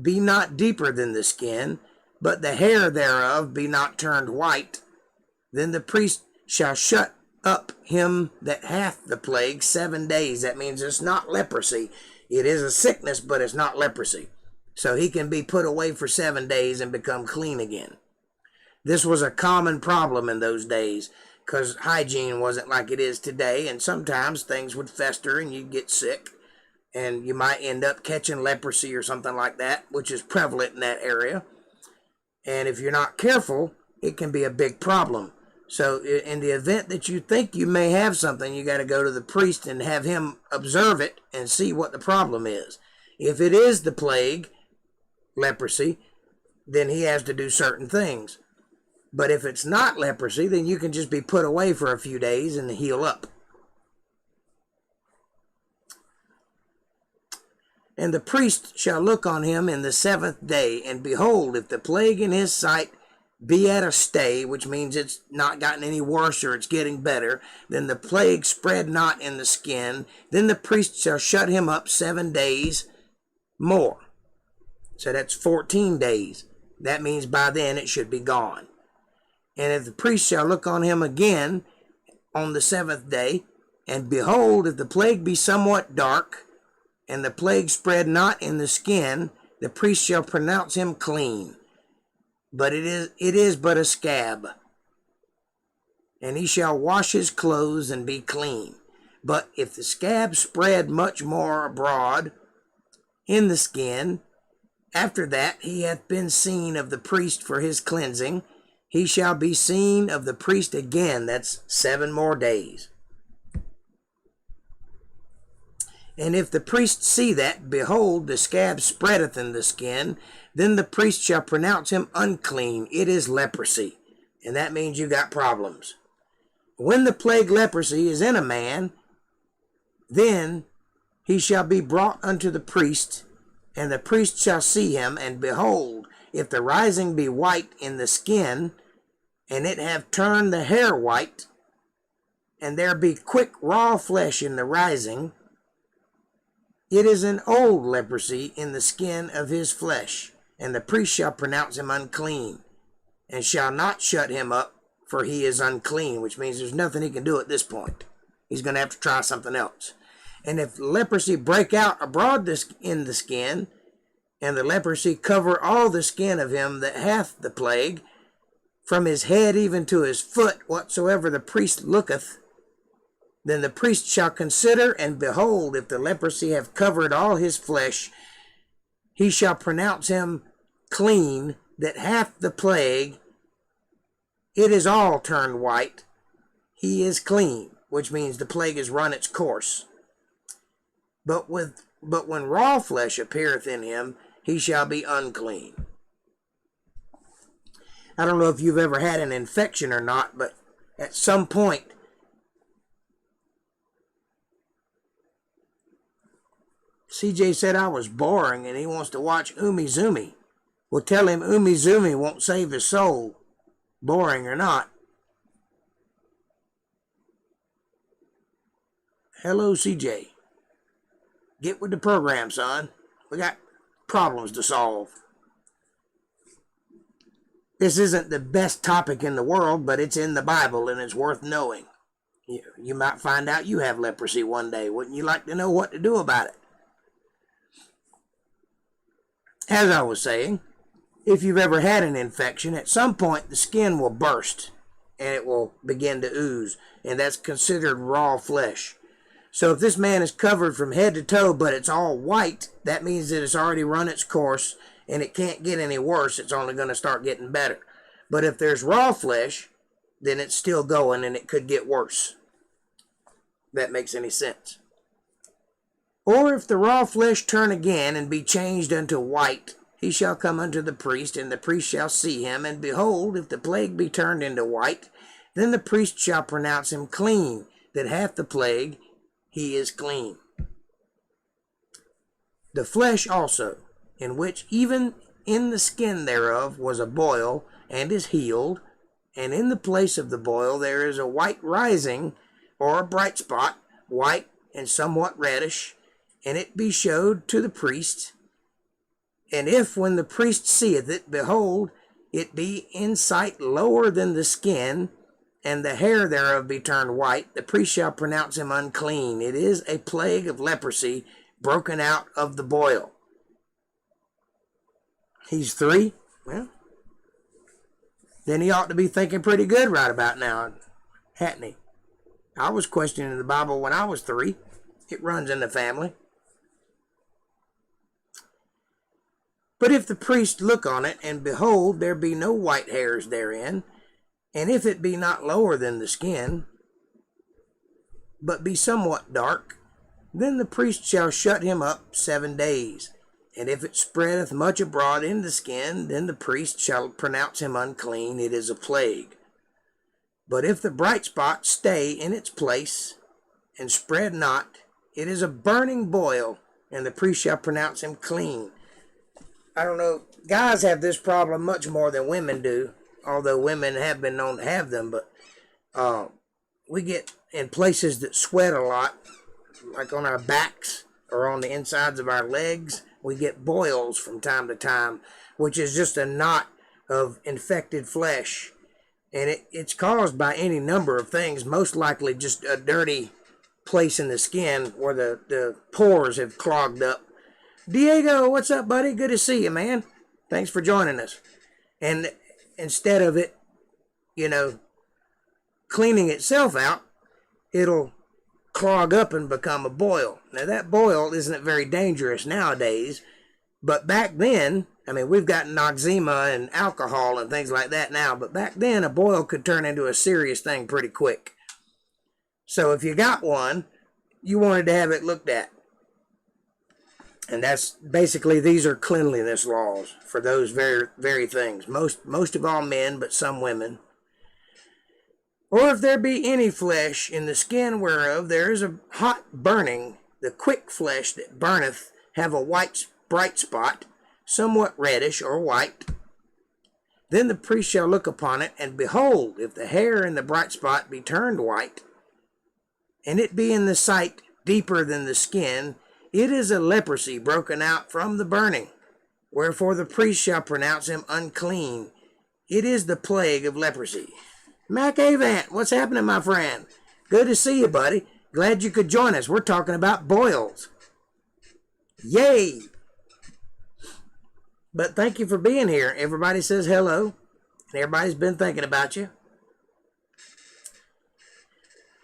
Speaker 3: be not deeper than the skin, but the hair thereof be not turned white, then the priest shall shut up him that hath the plague 7 days. That means it's not leprosy. It is a sickness, but it's not leprosy. So he can be put away for 7 days and become clean again. This was a common problem in those days because hygiene wasn't like it is today, and sometimes things would fester and you'd get sick, and you might end up catching leprosy or something like that, which is prevalent in that area. And if you're not careful, it can be a big problem. So in the event that you think you may have something, you got to go to the priest and have him observe it and see what the problem is. If it is the plague, leprosy, then he has to do certain things. But if it's not leprosy, then you can just be put away for a few days and heal up. And the priest shall look on him in the 7th day, and behold, if the plague in his sight be at a stay, which means it's not gotten any worse or it's getting better, then the plague spread not in the skin, then the priest shall shut him up 7 days more. So that's 14 days. That means by then it should be gone. And if the priest shall look on him again on the 7th day, and behold, if the plague be somewhat dark, and the plague spread not in the skin, the priest shall pronounce him clean. But it is but a scab. And he shall wash his clothes and be clean. But if the scab spread much more abroad in the skin, after that he hath been seen of the priest for his cleansing, he shall be seen of the priest again. That's 7 more days. And if the priest see that, behold, the scab spreadeth in the skin, then the priest shall pronounce him unclean. It is leprosy. And that means you got problems. When the plague leprosy is in a man, then he shall be brought unto the priest, and the priest shall see him, and behold, if the rising be white in the skin, and it have turned the hair white, and there be quick raw flesh in the rising, it is an old leprosy in the skin of his flesh, and the priest shall pronounce him unclean, and shall not shut him up, for he is unclean, which means there's nothing he can do at this point. He's going to have to try something else. And if leprosy break out abroad in the skin, and the leprosy cover all the skin of him that hath the plague, from his head even to his foot, whatsoever the priest looketh, then the priest shall consider, and behold, if the leprosy have covered all his flesh, he shall pronounce him clean that hath the plague. It is all turned white. He is clean, which means the plague has run its course. But when raw flesh appeareth in him, he shall be unclean. I don't know if you've ever had an infection or not, but at some point, CJ said I was boring and he wants to watch Umizoomi. Well, tell him Umizoomi won't save his soul, boring or not. Hello, CJ. Get with the program, son. We got problems to solve. This isn't the best topic in the world, but it's in the Bible and it's worth knowing. You might find out you have leprosy one day. Wouldn't you like to know what to do about it? As I was saying, if you've ever had an infection, at some point the skin will burst and it will begin to ooze, and that's considered raw flesh. So if this man is covered from head to toe, but it's all white, that means that it's already run its course and it can't get any worse. It's only going to start getting better. But if there's raw flesh, then it's still going and it could get worse. If that makes any sense. Or if the raw flesh turn again and be changed unto white, he shall come unto the priest, and the priest shall see him. And behold, if the plague be turned into white, then the priest shall pronounce him clean that hath the plague. He is clean. The flesh also, in which even in the skin thereof was a boil, and is healed, and in the place of the boil there is a white rising, or a bright spot, white and somewhat reddish, and it be showed to the priest. And if when the priest seeth it, behold, it be in sight lower than the skin, and the hair thereof be turned white, the priest shall pronounce him unclean. It is a plague of leprosy broken out of the boil. He's 3? Well, then he ought to be thinking pretty good right about now, hadn't he? I was questioning the Bible when I was 3. It runs in the family. But if the priest look on it, and behold, there be no white hairs therein, and if it be not lower than the skin, but be somewhat dark, then the priest shall shut him up 7 days. And if it spreadeth much abroad in the skin, then the priest shall pronounce him unclean. It is a plague. But if the bright spot stay in its place, and spread not, it is a burning boil, and the priest shall pronounce him clean. I don't know, guys have this problem much more than women do. although women have been known to have them, but we get in places that sweat a lot, like on our backs or on the insides of our legs. We get boils from time to time, which is just a knot of infected flesh. And it's caused by any number of things, most likely just a dirty place in the skin where the pores have clogged up. Diego, what's up, buddy? Good to see you, man. Thanks for joining us. And instead of it, cleaning itself out, it'll clog up and become a boil. Now, that boil isn't very dangerous nowadays, but back then, we've got Noxzema and alcohol and things like that now, but back then, a boil could turn into a serious thing pretty quick. So if you got one, you wanted to have it looked at. And that's basically, these are cleanliness laws for those very things. Most of all men, but some women. Or if there be any flesh in the skin whereof there is a hot burning, the quick flesh that burneth have a white bright spot, somewhat reddish or white. Then the priest shall look upon it, and behold, if the hair in the bright spot be turned white, and it be in the sight deeper than the skin, it is a leprosy broken out from the burning. Wherefore the priest shall pronounce him unclean. It is the plague of leprosy. Mac Avant, what's happening, my friend? Good to see you, buddy. Glad you could join us. We're talking about boils. Yay! But thank you for being here. Everybody says hello, and everybody's been thinking about you.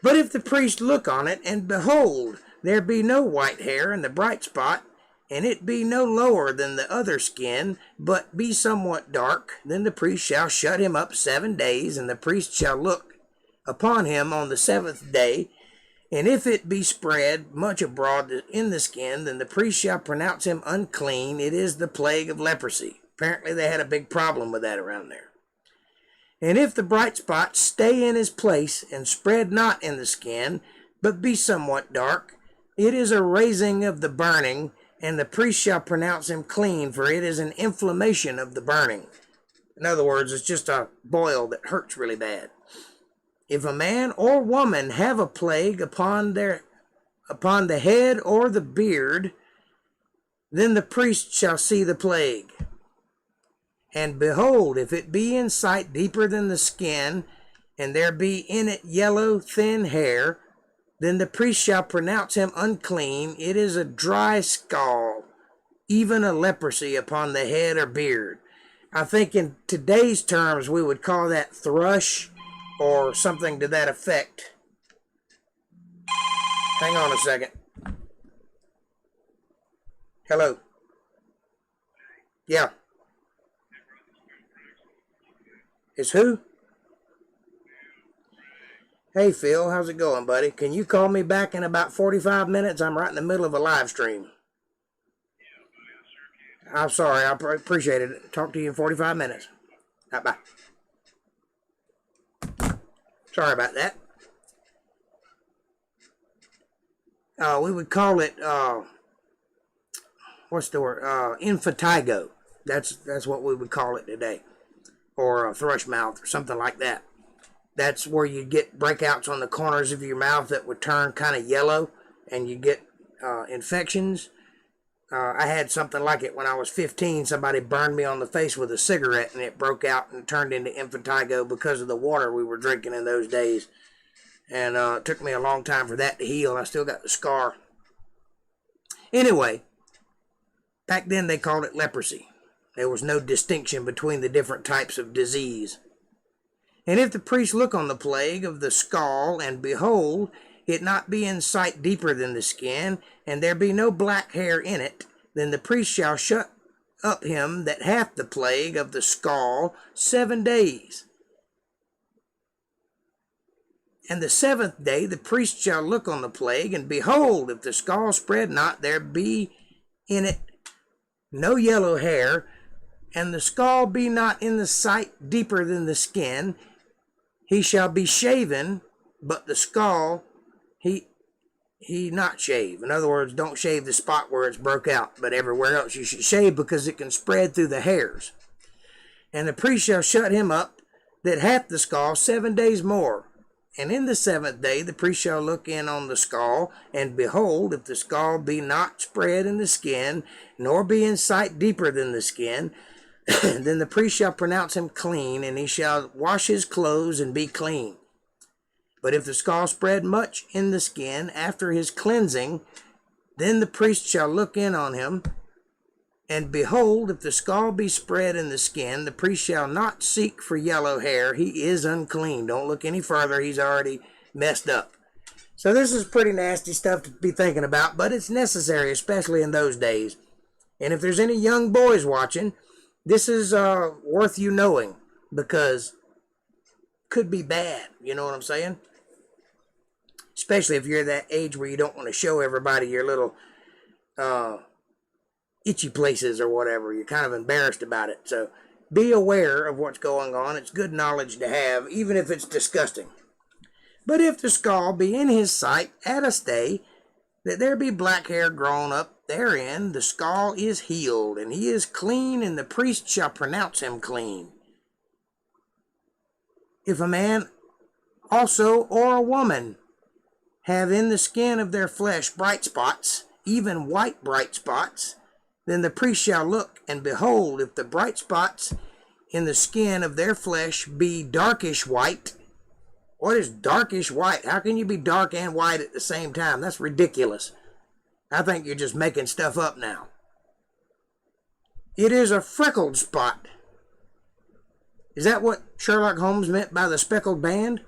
Speaker 3: But if the priest look on it, and behold, there be no white hair in the bright spot, and it be no lower than the other skin, but be somewhat dark, then the priest shall shut him up 7 days, and the priest shall look upon him on the 7th day. And if it be spread much abroad in the skin, then the priest shall pronounce him unclean. It is the plague of leprosy. Apparently they had a big problem with that around there. And if the bright spot stay in his place, and spread not in the skin, but be somewhat dark, it is a raising of the burning, and the priest shall pronounce him clean, for it is an inflammation of the burning. In other words, it's just a boil that hurts really bad. If a man or woman have a plague upon the head or the beard, then the priest shall see the plague. And behold, if it be in sight deeper than the skin, and there be in it yellow thin hair, then the priest shall pronounce him unclean. It is a dry scald, even a leprosy upon the head or beard. I think in today's terms we would call that thrush or something to that effect. Hang on a second. Hello. Yeah. It's who? Hey, Phil, how's it going, buddy? Can you call me back in about 45 minutes? I'm right in the middle of a live stream. I'm sorry. I appreciate it. Talk to you in 45 minutes. Bye. Sorry about that. We would call it, what's the word? Infatigo. That's what we would call it today. Or thrush mouth or something like that. That's where you get breakouts on the corners of your mouth that would turn kind of yellow, and you get infections. I had something like it when I was 15. Somebody burned me on the face with a cigarette, and it broke out and turned into impetigo because of the water we were drinking in those days. And it took me a long time for that to heal. I still got the scar. Anyway, back then they called it leprosy. There was no distinction between the different types of disease. And if the priest look on the plague of the skull, and behold, it not be in sight deeper than the skin, and there be no black hair in it, then the priest shall shut up him that hath the plague of the skull 7 days. And the 7th day the priest shall look on the plague, and behold, if the skull spread not, there be in it no yellow hair, and the skull be not in the sight deeper than the skin, he shall be shaven, but the skull he not shave. In other words, don't shave the spot where it's broke out, but everywhere else you should shave, because it can spread through the hairs. And the priest shall shut him up that hath the skull 7 days more. And in the 7th day the priest shall look in on the skull, and behold, if the skull be not spread in the skin, nor be in sight deeper than the skin, then the priest shall pronounce him clean, and he shall wash his clothes and be clean. But if the skull spread much in the skin after his cleansing, then the priest shall look in on him, and behold, if the skull be spread in the skin, the priest shall not seek for yellow hair. He is unclean. Don't look any further. He's already messed up. So this is pretty nasty stuff to be thinking about, but it's necessary, especially in those days. And if there's any young boys watching, this is worth you knowing, because it could be bad. You know what I'm saying? Especially if you're that age where you don't want to show everybody your little itchy places or whatever. You're kind of embarrassed about it. So be aware of what's going on. It's good knowledge to have, even if it's disgusting. But if the skull be in his sight at a stay, that there be black hair grown up therein, the skull is healed, and he is clean, and the priest shall pronounce him clean. If a man also or a woman have in the skin of their flesh bright spots, even white bright spots, then the priest shall look, and behold, if the bright spots in the skin of their flesh be darkish white. What is darkish white? How can you be dark and white at the same time? That's ridiculous. I think you're just making stuff up now. It is a freckled spot. Is that what Sherlock Holmes meant by the speckled band?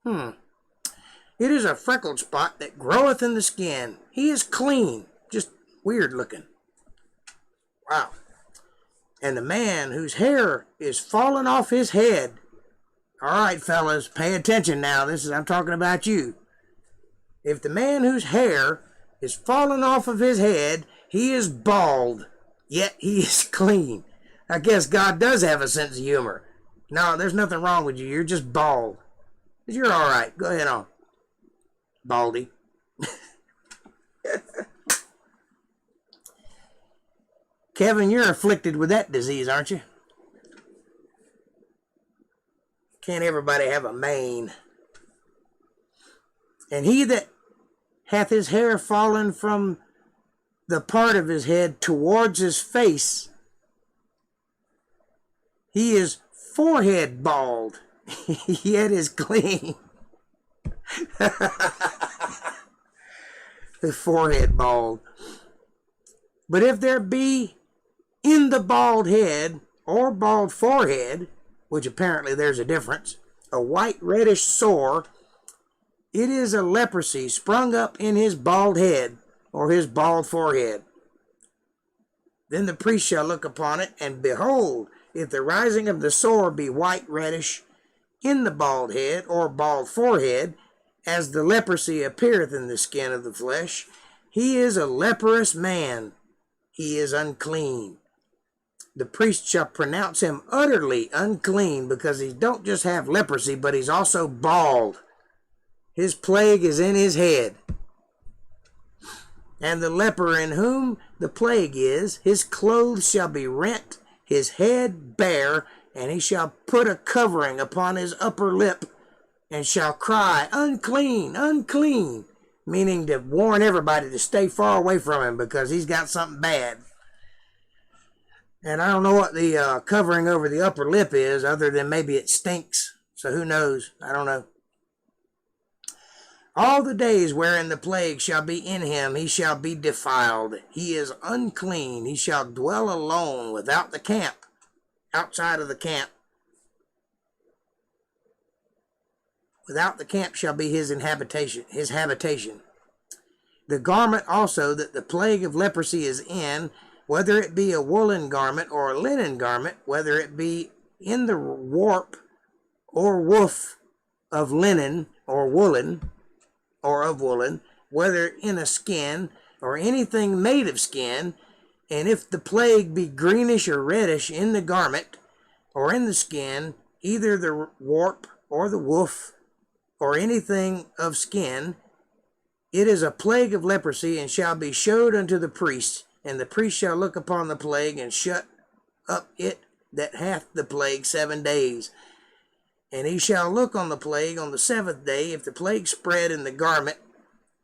Speaker 3: It is a freckled spot that groweth in the skin. He is clean. Just weird looking. Wow. And the man whose hair is fallen off his head. All right, fellas, pay attention now. I'm talking about you. If the man whose hair is fallen off of his head, he is bald, yet he is clean. I guess God does have a sense of humor. No, there's nothing wrong with you. You're just bald. You're all right. Go ahead on, Baldy. Kevin, you're afflicted with that disease, aren't you? Can't everybody have a mane? And he that hath his hair fallen from the part of his head towards his face, he is forehead bald, yet is clean. The forehead bald. But if there be in the bald head or bald forehead, which apparently there's a difference, a white reddish sore, it is a leprosy sprung up in his bald head or his bald forehead. Then the priest shall look upon it, and behold, if the rising of the sore be white reddish in the bald head or bald forehead, as the leprosy appeareth in the skin of the flesh, he is a leprous man. He is unclean. The priest shall pronounce him utterly unclean, because he don't just have leprosy, but he's also bald. His plague is in his head. And the leper in whom the plague is, his clothes shall be rent, his head bare, and he shall put a covering upon his upper lip, and shall cry, unclean, unclean, meaning to warn everybody to stay far away from him, because he's got something bad. And I don't know what the covering over the upper lip is, other than maybe it stinks. So who knows? I don't know. All the days wherein the plague shall be in him, he shall be defiled. He is unclean. He shall dwell alone without the camp, outside of the camp. Without the camp shall be his habitation. The garment also that the plague of leprosy is in, whether it be a woolen garment or a linen garment, whether it be in the warp or woof of linen or woolen, or of woolen, whether in a skin or anything made of skin, and if the plague be greenish or reddish in the garment or in the skin, either the warp or the woof or anything of skin, it is a plague of leprosy, and shall be showed unto the priest. And the priest shall look upon the plague, and shut up it that hath the plague 7 days. And he shall look on the plague on the 7th day. If the plague spread in the garment,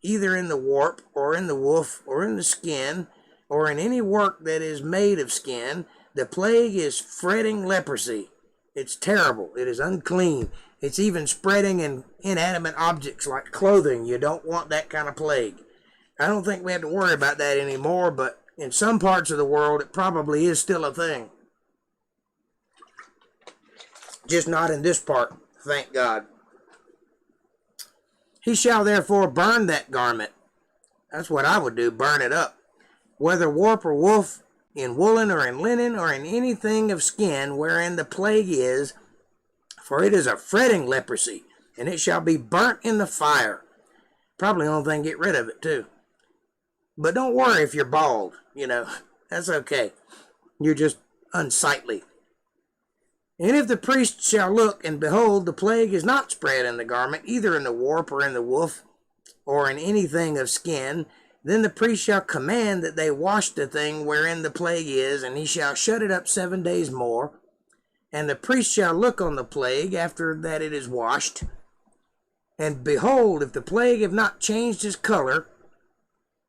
Speaker 3: either in the warp, or in the woof, or in the skin, or in any work that is made of skin, the plague is fretting leprosy. It's terrible. It is unclean. It's even spreading in inanimate objects like clothing. You don't want that kind of plague. I don't think we have to worry about that anymore, but in some parts of the world, it probably is still a thing. Just not in this part, thank God. He shall therefore burn that garment. That's what I would do, burn it up. Whether warp or woof, in woolen or in linen, or in anything of skin wherein the plague is, for it is a fretting leprosy, and it shall be burnt in the fire. Probably the only thing to get rid of it, too. But don't worry if you're bald, that's okay. You're just unsightly. And if the priest shall look, and behold, the plague is not spread in the garment, either in the warp or in the woof, or in anything of skin, then the priest shall command that they wash the thing wherein the plague is, and he shall shut it up 7 days more. And the priest shall look on the plague after that it is washed. And behold, if the plague have not changed his color,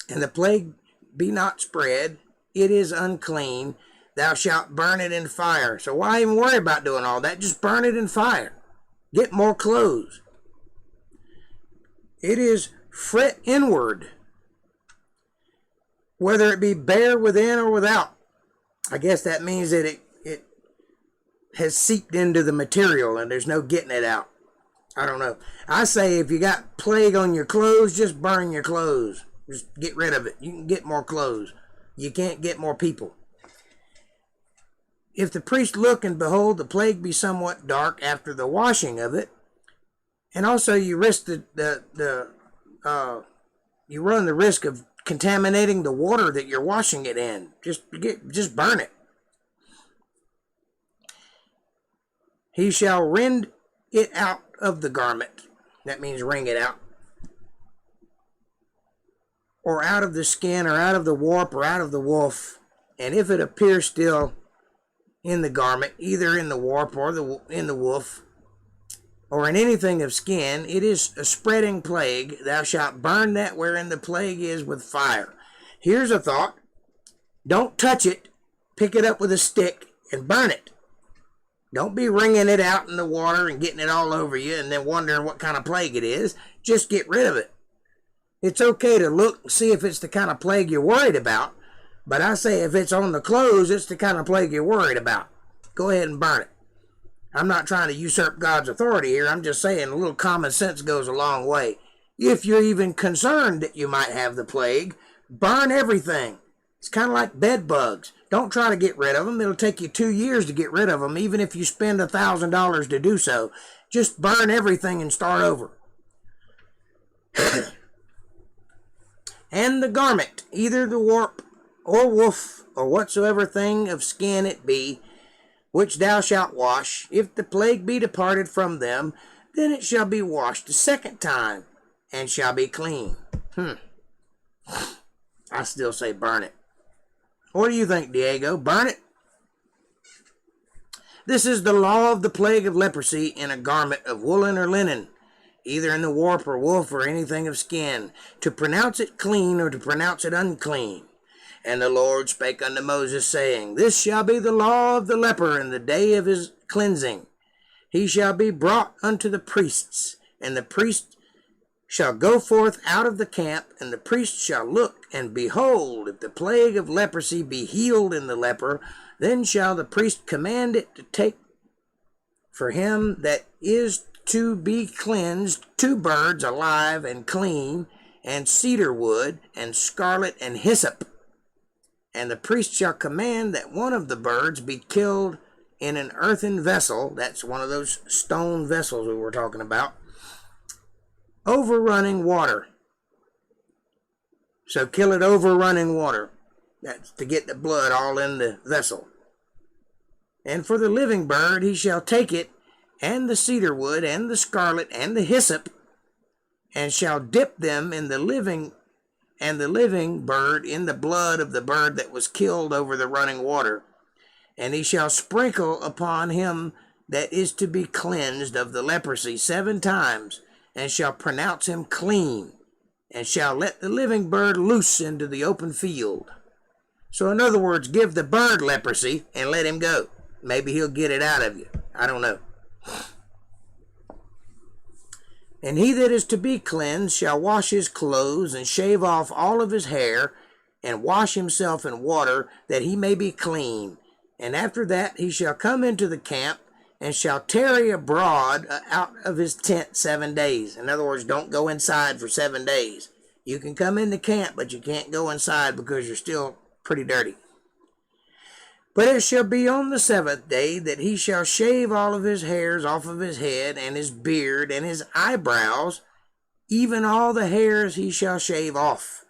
Speaker 3: and the plague be not spread, it is unclean. Thou shalt burn it in fire. So why even worry about doing all that? Just burn it in fire. Get more clothes. It is fret inward, whether it be bare within or without. I guess that means that it has seeped into the material and there's no getting it out. I don't know. I say if you got plague on your clothes, just burn your clothes. Just get rid of it. You can get more clothes. You can't get more people. If the priest look and behold the plague be somewhat dark after the washing of it, and also you risk you run the risk of contaminating the water that you're washing it in. Just burn it. He shall rend it out of the garment. That means wring it out. Or out of the skin, or out of the warp, or out of the woof. And if it appear still in the garment, either in the warp or in the woof, or in anything of skin, it is a spreading plague. Thou shalt burn that wherein the plague is with fire. Here's a thought. Don't touch it. Pick it up with a stick and burn it. Don't be wringing it out in the water and getting it all over you and then wondering what kind of plague it is. Just get rid of it. It's okay to look and see if it's the kind of plague you're worried about, but I say if it's on the clothes, it's the kind of plague you're worried about. Go ahead and burn it. I'm not trying to usurp God's authority here. I'm just saying a little common sense goes a long way. If you're even concerned that you might have the plague, burn everything. It's kind of like bed bugs. Don't try to get rid of them. It'll take you 2 years to get rid of them, even if you spend $1,000 to do so. Just burn everything and start over. And the garment, either the warp or woof, or whatsoever thing of skin it be, which thou shalt wash, if the plague be departed from them, then it shall be washed a second time, and shall be clean. I still say burn it. What do you think, Diego? Burn it? This is the law of the plague of leprosy in a garment of woolen or linen, either in the warp or woof or anything of skin, to pronounce it clean or to pronounce it unclean. And the Lord spake unto Moses, saying, This shall be the law of the leper in the day of his cleansing. He shall be brought unto the priests, and the priest shall go forth out of the camp, and the priest shall look, and behold, if the plague of leprosy be healed in the leper, then shall the priest command it to take for him that is to be cleansed 2 birds alive and clean, and cedar wood, and scarlet, and hyssop. And the priest shall command that one of the birds be killed in an earthen vessel. That's one of those stone vessels we were talking about. Over running water. So kill it over running water. That's to get the blood all in the vessel. And for the living bird he shall take it, and the cedar wood, and the scarlet, and the hyssop, and shall dip them in the living bird in the blood of the bird that was killed over the running water. And he shall sprinkle upon him that is to be cleansed of the leprosy 7 times, and shall pronounce him clean, and shall let the living bird loose into the open field. So in other words, give the bird leprosy and let him go. Maybe he'll get it out of you. I don't know. And he that is to be cleansed shall wash his clothes and shave off all of his hair and wash himself in water that he may be clean. And after that he shall come into the camp and shall tarry abroad out of his tent 7 days. In other words, don't go inside for 7 days. You can come into camp, but you can't go inside because you're still pretty dirty. But it shall be on the 7th day that he shall shave all of his hairs off of his head, and his beard, and his eyebrows, even all the hairs he shall shave off.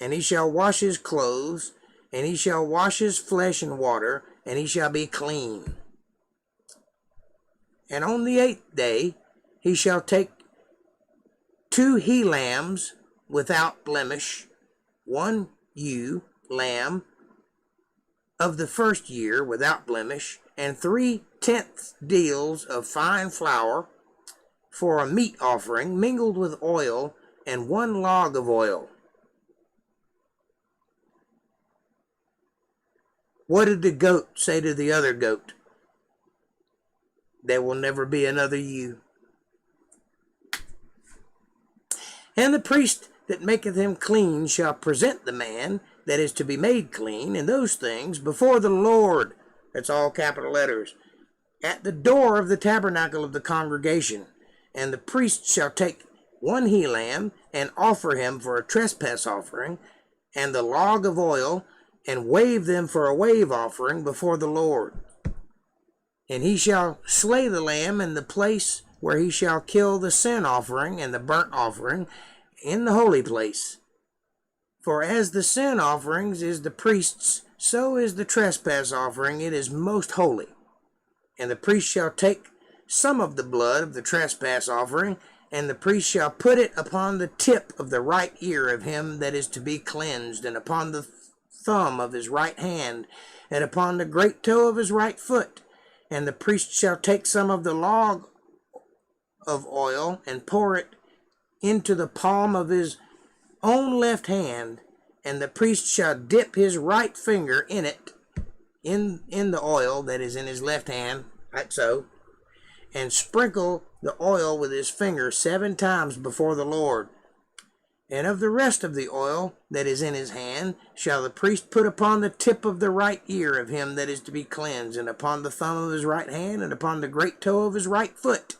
Speaker 3: And he shall wash his clothes, and he shall wash his flesh in water, and he shall be clean. And on the 8th day he shall take 2 he lambs without blemish, 1 ewe lamb of the first year without blemish, and 3/10 deals of fine flour for a meat offering mingled with oil, and 1 log of oil. What did the goat say to the other goat? There will never be another you. And the priest that maketh him clean shall present the man that is to be made clean in those things before the Lord, that's all capital letters, at the door of the tabernacle of the congregation. And the priest shall take 1 he lamb and offer him for a trespass offering, and the log of oil, and wave them for a wave offering before the Lord. And he shall slay the lamb in the place where he shall kill the sin offering and the burnt offering in the holy place. For as the sin offerings is the priest's, so is the trespass offering, it is most holy. And the priest shall take some of the blood of the trespass offering, and the priest shall put it upon the tip of the right ear of him that is to be cleansed, and upon the thumb of his right hand, and upon the great toe of his right foot. And the priest shall take some of the log of oil, and pour it into the palm of his own left hand, and the priest shall dip his right finger in it, in the oil that is in his left hand, like so, and sprinkle the oil with his finger 7 times before the Lord. And of the rest of the oil that is in his hand shall the priest put upon the tip of the right ear of him that is to be cleansed, and upon the thumb of his right hand, and upon the great toe of his right foot,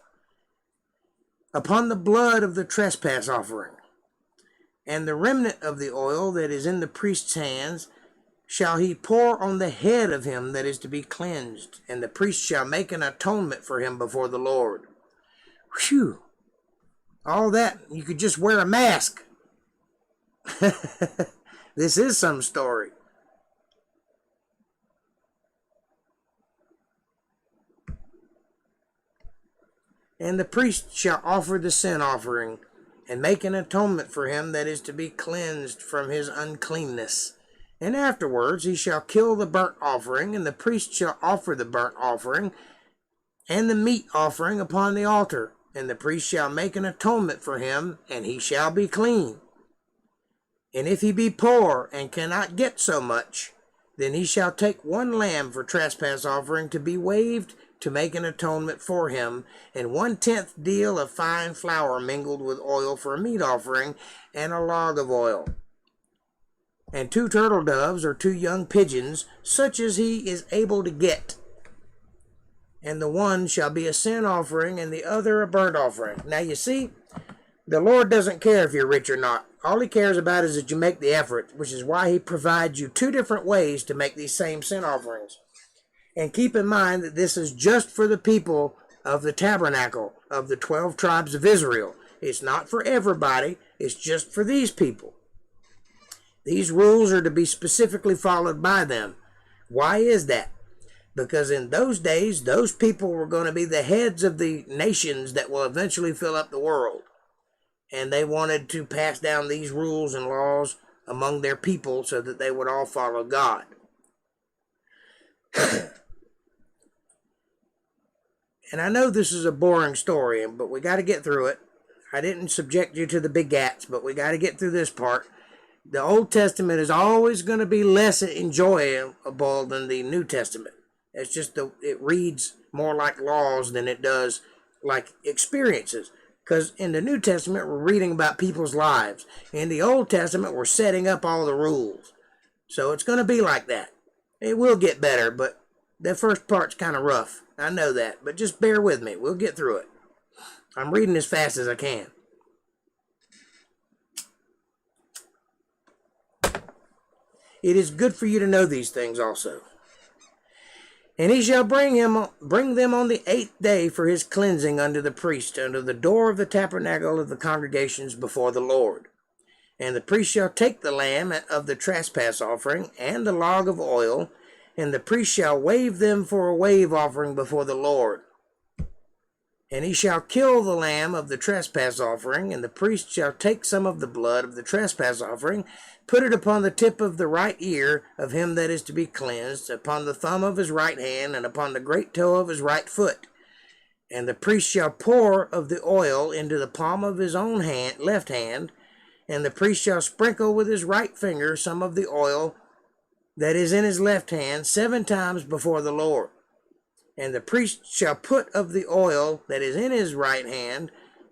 Speaker 3: upon the blood of the trespass offering. And the remnant of the oil that is in the priest's hands shall he pour on the head of him that is to be cleansed, and the priest shall make an atonement for him before the Lord. Whew! All that, you could just wear a mask. This is some story. And the priest shall offer the sin offering, and make an atonement for him that is to be cleansed from his uncleanness. And afterwards he shall kill the burnt offering, and the priest shall offer the burnt offering and the meat offering upon the altar. And the priest shall make an atonement for him, and he shall be clean. And if he be poor and cannot get so much, then he shall take 1 lamb for trespass offering to be waved, to make an atonement for him, and 1/10 deal of fine flour mingled with oil for a meat offering, and a log of oil. And 2 turtle doves or 2 young pigeons, such as he is able to get. And the one shall be a sin offering, and the other a burnt offering. Now you see, the Lord doesn't care if you're rich or not. All he cares about is that you make the effort, which is why he provides you 2 different ways to make these same sin offerings. And keep in mind that this is just for the people of the tabernacle of the 12 tribes of Israel. It's not for everybody. It's just for these people. These rules are to be specifically followed by them. Why is that? Because in those days, those people were going to be the heads of the nations that will eventually fill up the world. And they wanted to pass down these rules and laws among their people so that they would all follow God. And I know this is a boring story, but we got to get through it. I didn't subject you to the big gats, but we got to get through this part. The Old Testament is always going to be less enjoyable than the New Testament. It's just it reads more like laws than it does like experiences. Because in the New Testament, we're reading about people's lives. In the Old Testament, we're setting up all the rules. So it's going to be like that. It will get better, but the first part's kind of rough. I know that, but just bear with me. We'll get through it. I'm reading as fast as I can. It is good for you to know these things also. And he shall bring them on the 8th day for his cleansing unto the priest, under the door of the tabernacle of the congregations before the Lord. And the priest shall take the lamb of the trespass offering, and the log of oil, and the priest shall wave them for a wave offering before the Lord. And he shall kill the lamb of the trespass offering, and the priest shall take some of the blood of the trespass offering, put it upon the tip of the right ear of him that is to be cleansed, upon the thumb of his right hand, and upon the great toe of his right foot. And the priest shall pour of the oil into the palm of his own left hand, and the priest shall sprinkle with his right finger some of the oil that is in his left hand 7 times before the Lord. And the priest shall put of the oil that is in his right hand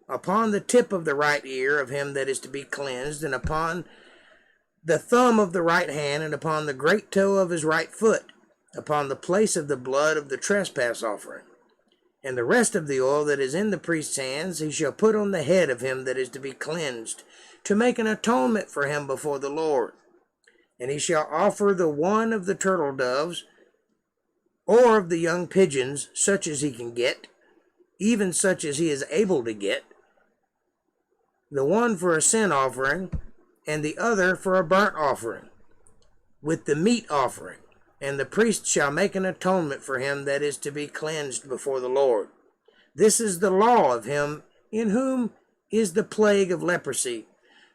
Speaker 3: upon the tip of the right ear of him that is to be cleansed, and upon the thumb of the right hand, and upon the great toe of his right foot, upon the place of the blood of the trespass offering. And the rest of the oil that is in the priest's hands he shall put on the head of him that is to be cleansed, to make an atonement for him before the Lord. And he shall offer the one of the turtle doves, or of the young pigeons, such as he can get, even such as he is able to get, the one for a sin offering, and the other for a burnt offering, with the meat offering. And the priest shall make an atonement for him that is to be cleansed before the Lord. This is the law of him in whom is the plague of leprosy,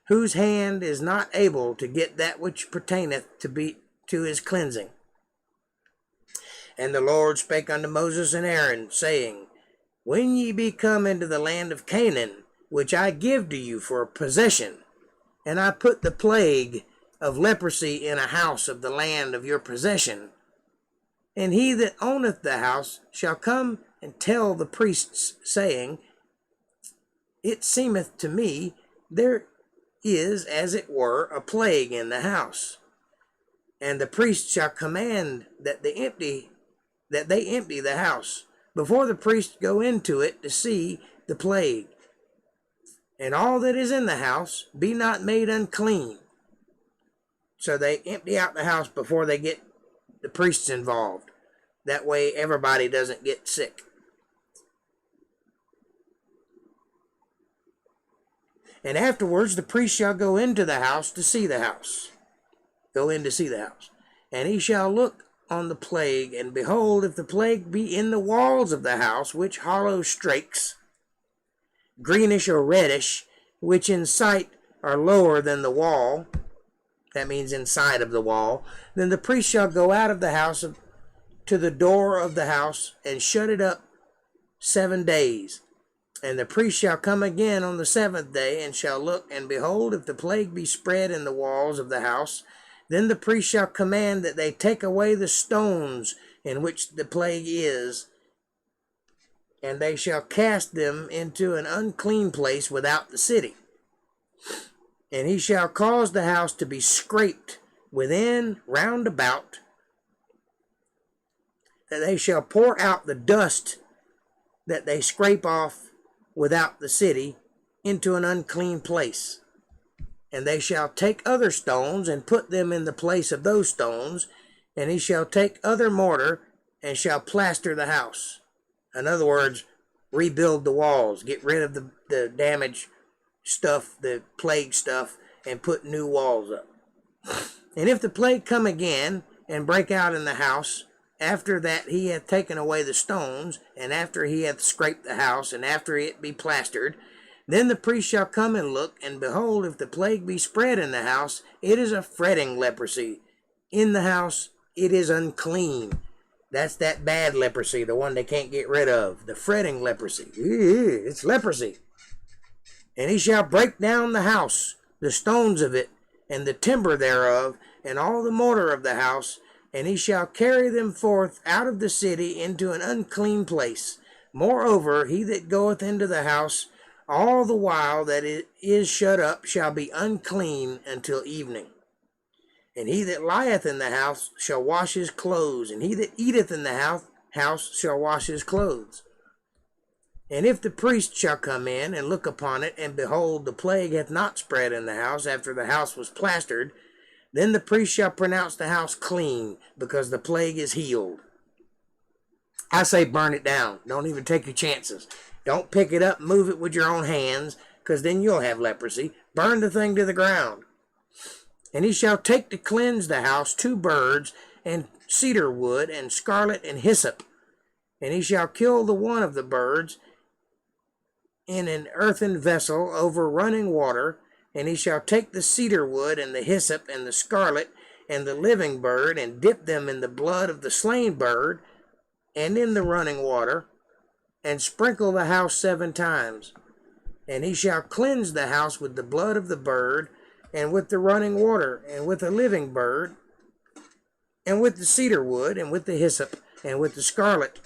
Speaker 3: whose hand is not able to get that which pertaineth to his cleansing. And the Lord spake unto Moses and Aaron, saying, When ye be come into the land of Canaan, which I give to you for a possession, and I put the plague of leprosy in a house of the land of your possession, and he that owneth the house shall come and tell the priests, saying, It seemeth to me there is, as it were, a plague in the house. And the priest shall command that they empty the house, before the priest go into it to see the plague. And all that is in the house be not made unclean. So they empty out the house before they get the priests involved. That way everybody doesn't get sick. And afterwards the priest shall go into the house to see the house. Go in to see the house. And he shall look on the plague, and behold, if the plague be in the walls of the house, which hollow strakes, greenish or reddish, which in sight are lower than the wall, that means inside of the wall, then the priest shall go out of the house to the door of the house, and shut it up 7 days. And the priest shall come again on the 7th day, and shall look, and behold, if the plague be spread in the walls of the house, then the priest shall command that they take away the stones in which the plague is, and they shall cast them into an unclean place without the city. And he shall cause the house to be scraped within round about, that they shall pour out the dust that they scrape off without the city into an unclean place. And they shall take other stones and put them in the place of those stones, and he shall take other mortar and shall plaster the house. In other words, rebuild the walls, get rid of the damaged stuff, the plague stuff, and put new walls up. And if the plague come again and break out in the house, after that he hath taken away the stones, and after he hath scraped the house, and after it be plastered, then the priest shall come and look, and behold, if the plague be spread in the house, it is a fretting leprosy. In the house it is unclean. That's that bad leprosy, the one they can't get rid of. The fretting leprosy. It's leprosy. And he shall break down the house, the stones of it, and the timber thereof, and all the mortar of the house, and he shall carry them forth out of the city into an unclean place. Moreover, he that goeth into the house all the while that it is shut up shall be unclean until evening. And he that lieth in the house shall wash his clothes, and he that eateth in the house shall wash his clothes. And if the priest shall come in and look upon it, and behold, the plague hath not spread in the house after the house was plastered, then the priest shall pronounce the house clean, because the plague is healed. I say burn it down. Don't even take your chances. Don't pick it up and move it with your own hands, because then you'll have leprosy. Burn the thing to the ground. And he shall take to cleanse the house 2 birds, and cedar wood, and scarlet, and hyssop. And he shall kill the one of the birds in an earthen vessel over running water, and he shall take the cedar wood, and the hyssop, and the scarlet, and the living bird, and dip them in the blood of the slain bird, and in the running water, and sprinkle the house 7 times. And he shall cleanse the house with the blood of the bird, and with the running water, and with the living bird, and with the cedar wood, and with the hyssop, and with the scarlet.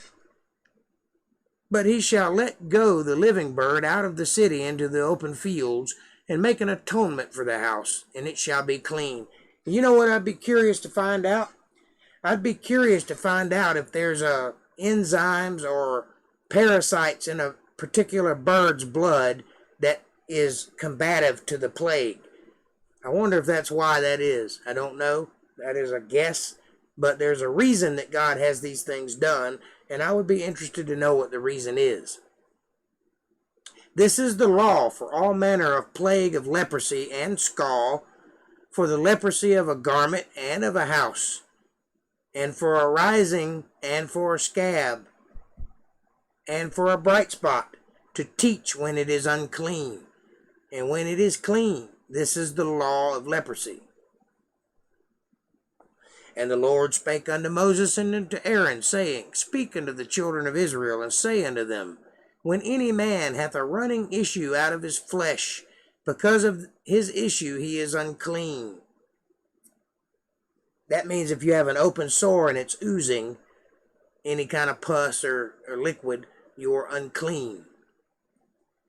Speaker 3: But he shall let go the living bird out of the city into the open fields, and make an atonement for the house, and it shall be clean. You know what I'd be curious to find out? I'd be curious to find out if there's enzymes or parasites in a particular bird's blood that is combative to the plague. I wonder if that's why that is. I don't know. That is a guess. But there's a reason that God has these things done, and I would be interested to know what the reason is. This is the law for all manner of plague of leprosy and scall, for the leprosy of a garment and of a house, and for a rising, and for a scab, and for a bright spot, to teach when it is unclean, and when it is clean. This is the law of leprosy. And the Lord spake unto Moses and unto Aaron, saying, Speak unto the children of Israel, and say unto them, When any man hath a running issue out of his flesh, because of his issue he is unclean. That means if you have an open sore and it's oozing any kind of pus or liquid, you are unclean.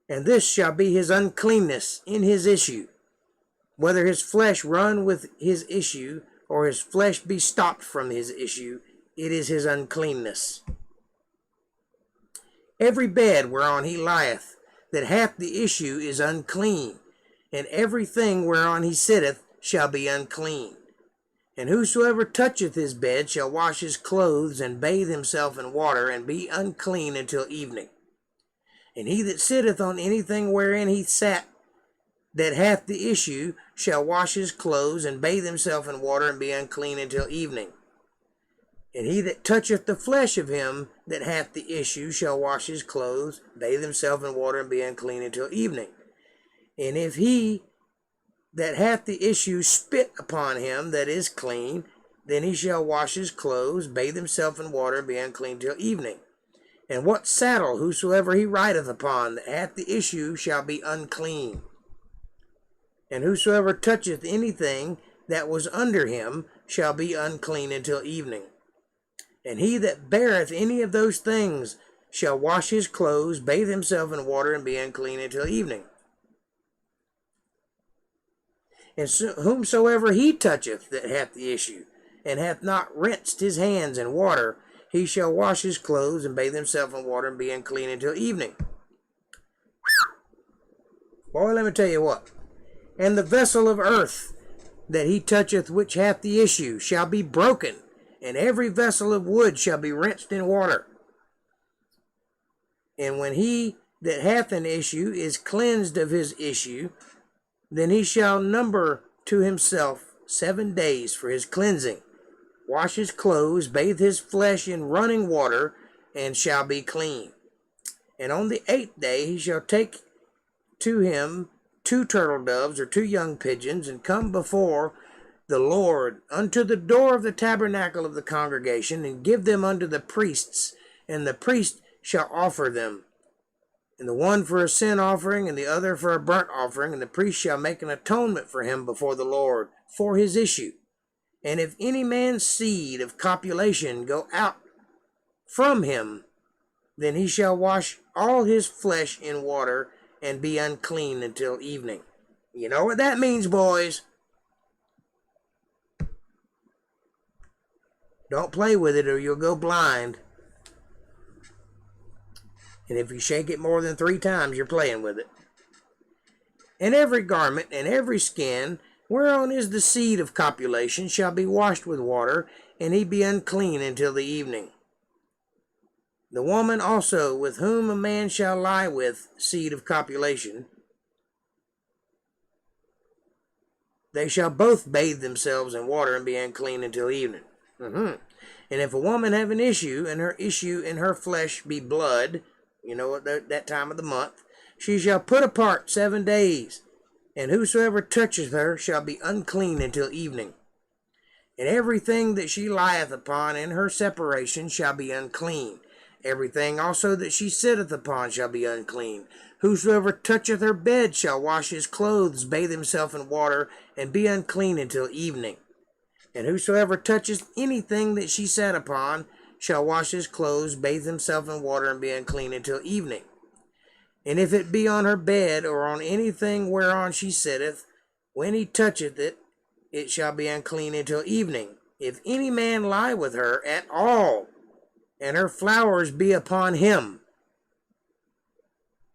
Speaker 3: And this shall be his uncleanness in his issue, whether his flesh run with his issue, or his flesh be stopped from his issue, it is his uncleanness. Every bed whereon he lieth, that hath the issue, is unclean, and everything whereon he sitteth shall be unclean. And whosoever toucheth his bed shall wash his clothes, and bathe himself in water, and be unclean until evening. And he that sitteth on anything wherein he sat, that hath the issue, shall wash his clothes, and bathe himself in water, and be unclean until evening. And he that toucheth the flesh of him that hath the issue shall wash his clothes, bathe himself in water, and be unclean until evening. And if he that hath the issue spit upon him that is clean, then he shall wash his clothes, bathe himself in water, and be unclean till evening. And what saddle whosoever he rideth upon that hath the issue shall be unclean. And whosoever toucheth anything that was under him shall be unclean until evening. And he that beareth any of those things shall wash his clothes, bathe himself in water, and be unclean until evening. And whomsoever he toucheth that hath the issue, and hath not rinsed his hands in water, he shall wash his clothes, and bathe himself in water, and be unclean until evening. Boy, let me tell you what. And the vessel of earth that he toucheth which hath the issue shall be broken, and every vessel of wood shall be rinsed in water. And when he that hath an issue is cleansed of his issue, then he shall number to himself 7 days for his cleansing, wash his clothes, bathe his flesh in running water, and shall be clean. And on the 8th day he shall take to him 2 turtle doves or 2 young pigeons, and come before the Lord unto the door of the tabernacle of the congregation, and give them unto the priests, and the priest shall offer them, and the one for a sin offering, and the other for a burnt offering, and the priest shall make an atonement for him before the Lord for his issue. And if any man's seed of copulation go out from him, then he shall wash all his flesh in water, and be unclean until evening. You know what that means, boys. Don't play with it or you'll go blind. And if you shake it more than 3 times, you're playing with it. And every garment and every skin whereon is the seed of copulation shall be washed with water, and he be unclean until the evening. The woman also with whom a man shall lie with seed of copulation, they shall both bathe themselves in water and be unclean until evening. And if a woman have an issue, and her issue in her flesh be blood, you know, at that time of the month, she shall put apart 7 days, and whosoever toucheth her shall be unclean until evening. And everything that she lieth upon in her separation shall be unclean. Everything also that she sitteth upon shall be unclean. Whosoever toucheth her bed shall wash his clothes, bathe himself in water, and be unclean until evening. And whosoever toucheth anything that she sat upon shall wash his clothes, bathe himself in water, and be unclean until evening. And if it be on her bed, or on anything whereon she sitteth, when he toucheth it, it shall be unclean until evening. If any man lie with her at all, and her flowers be upon him,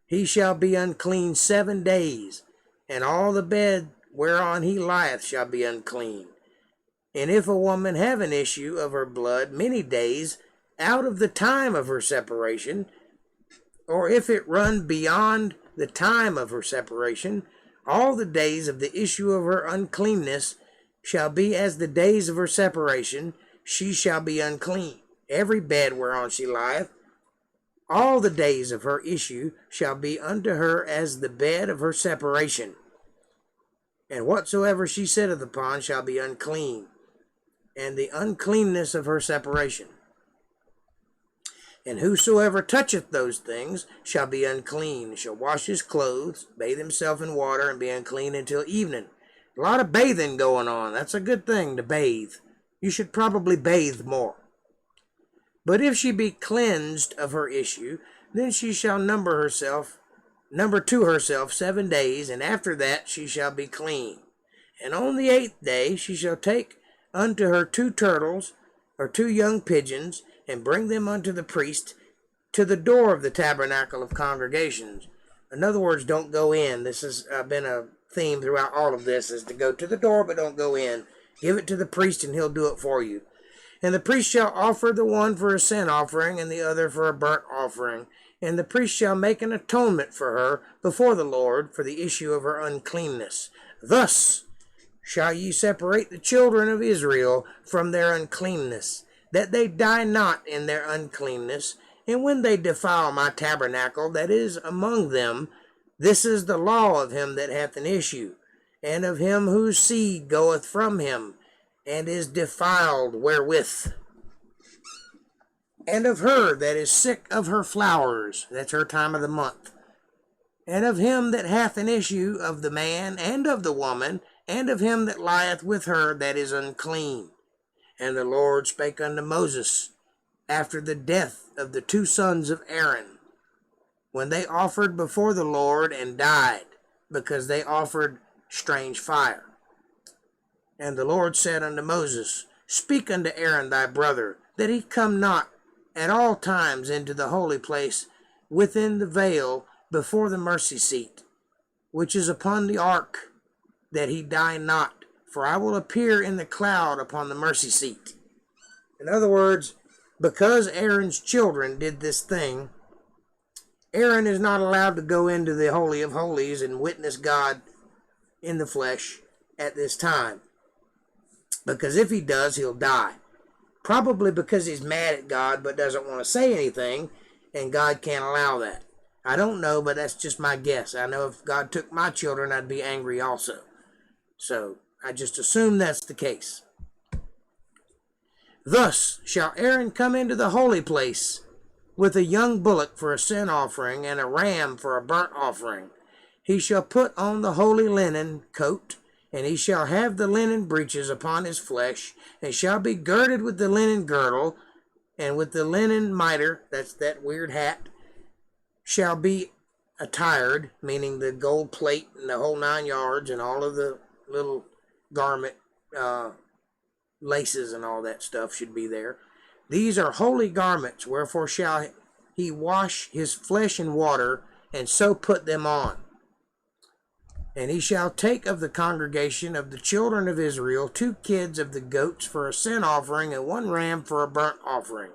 Speaker 3: he shall be unclean 7 days, and all the bed whereon he lieth shall be unclean. And if a woman have an issue of her blood many days out of the time of her separation, or if it run beyond the time of her separation, all the days of the issue of her uncleanness shall be as the days of her separation, she shall be unclean. Every bed whereon she lieth, all the days of her issue shall be unto her as the bed of her separation. And whatsoever she sitteth upon shall be unclean, and the uncleanness of her separation. And whosoever toucheth those things shall be unclean, shall wash his clothes, bathe himself in water, and be unclean until evening. A lot of bathing going on. That's a good thing, to bathe. You should probably bathe more. But if she be cleansed of her issue, then she shall number to herself 7 days, and after that she shall be clean. And on the 8th day she shall take unto her 2 turtles, or 2 young pigeons, and bring them unto the priest to the door of the tabernacle of congregations. In other words, don't go in. This has been a theme throughout all of this, is to go to the door, but don't go in. Give it to the priest, and he'll do it for you. And the priest shall offer the one for a sin offering, and the other for a burnt offering. And the priest shall make an atonement for her before the Lord for the issue of her uncleanness. Thus shall ye separate the children of Israel from their uncleanness, that they die not in their uncleanness. And when they defile my tabernacle that is among them, this is the law of him that hath an issue, and of him whose seed goeth from him, and is defiled wherewith, and of her that is sick of her flowers, that's her time of the month, and of him that hath an issue, of the man and of the woman, and of him that lieth with her that is unclean. And the Lord spake unto Moses after the death of the 2 sons of Aaron, when they offered before the Lord and died, because they offered strange fire. And the Lord said unto Moses, Speak unto Aaron thy brother, that he come not at all times into the holy place within the veil before the mercy seat, which is upon the ark, that he die not, for I will appear in the cloud upon the mercy seat. In other words, because Aaron's children did this thing, Aaron is not allowed to go into the Holy of Holies and witness God in the flesh at this time. Because if he does, he'll die. Probably because he's mad at God but doesn't want to say anything, and God can't allow that. I don't know, but that's just my guess. I know if God took my children, I'd be angry also. So, I just assume that's the case. Thus shall Aaron come into the holy place with a young bullock for a sin offering and a ram for a burnt offering. He shall put on the holy linen coat, and he shall have the linen breeches upon his flesh, and shall be girded with the linen girdle, and with the linen mitre, that's that weird hat, shall be attired, meaning the gold plate and the whole 9 yards, and all of the little garment laces and all that stuff should be there. These are holy garments, wherefore shall he wash his flesh in water, and so put them on. And he shall take of the congregation of the children of Israel 2 kids of the goats for a sin offering, and 1 ram for a burnt offering.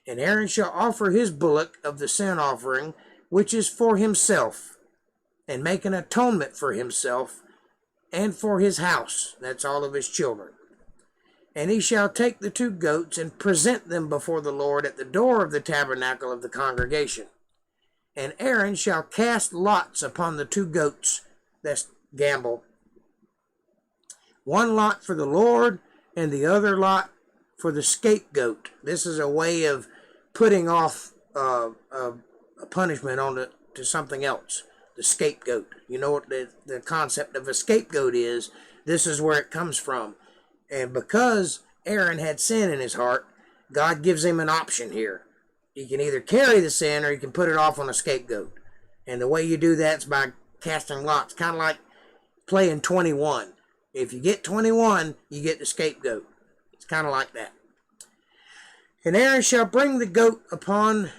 Speaker 3: And Aaron shall offer his bullock of the sin offering, which is for himself, and make an atonement for himself and for his house. That's all of his children. And he shall take the 2 goats and present them before the Lord at the door of the tabernacle of the congregation. And Aaron shall cast lots upon the 2 goats. That's gamble. 1 lot for the Lord, and the other lot for the scapegoat. This is a way of putting off a punishment on to something else. The scapegoat. You know what the concept of a scapegoat is. This is where it comes from. And because Aaron had sin in his heart, God gives him an option here. He can either carry the sin or he can put it off on a scapegoat. And the way you do that is by casting lots, kind of like playing 21. If you get 21, you get the scapegoat. It's kind of like that. And Aaron shall bring the goat upon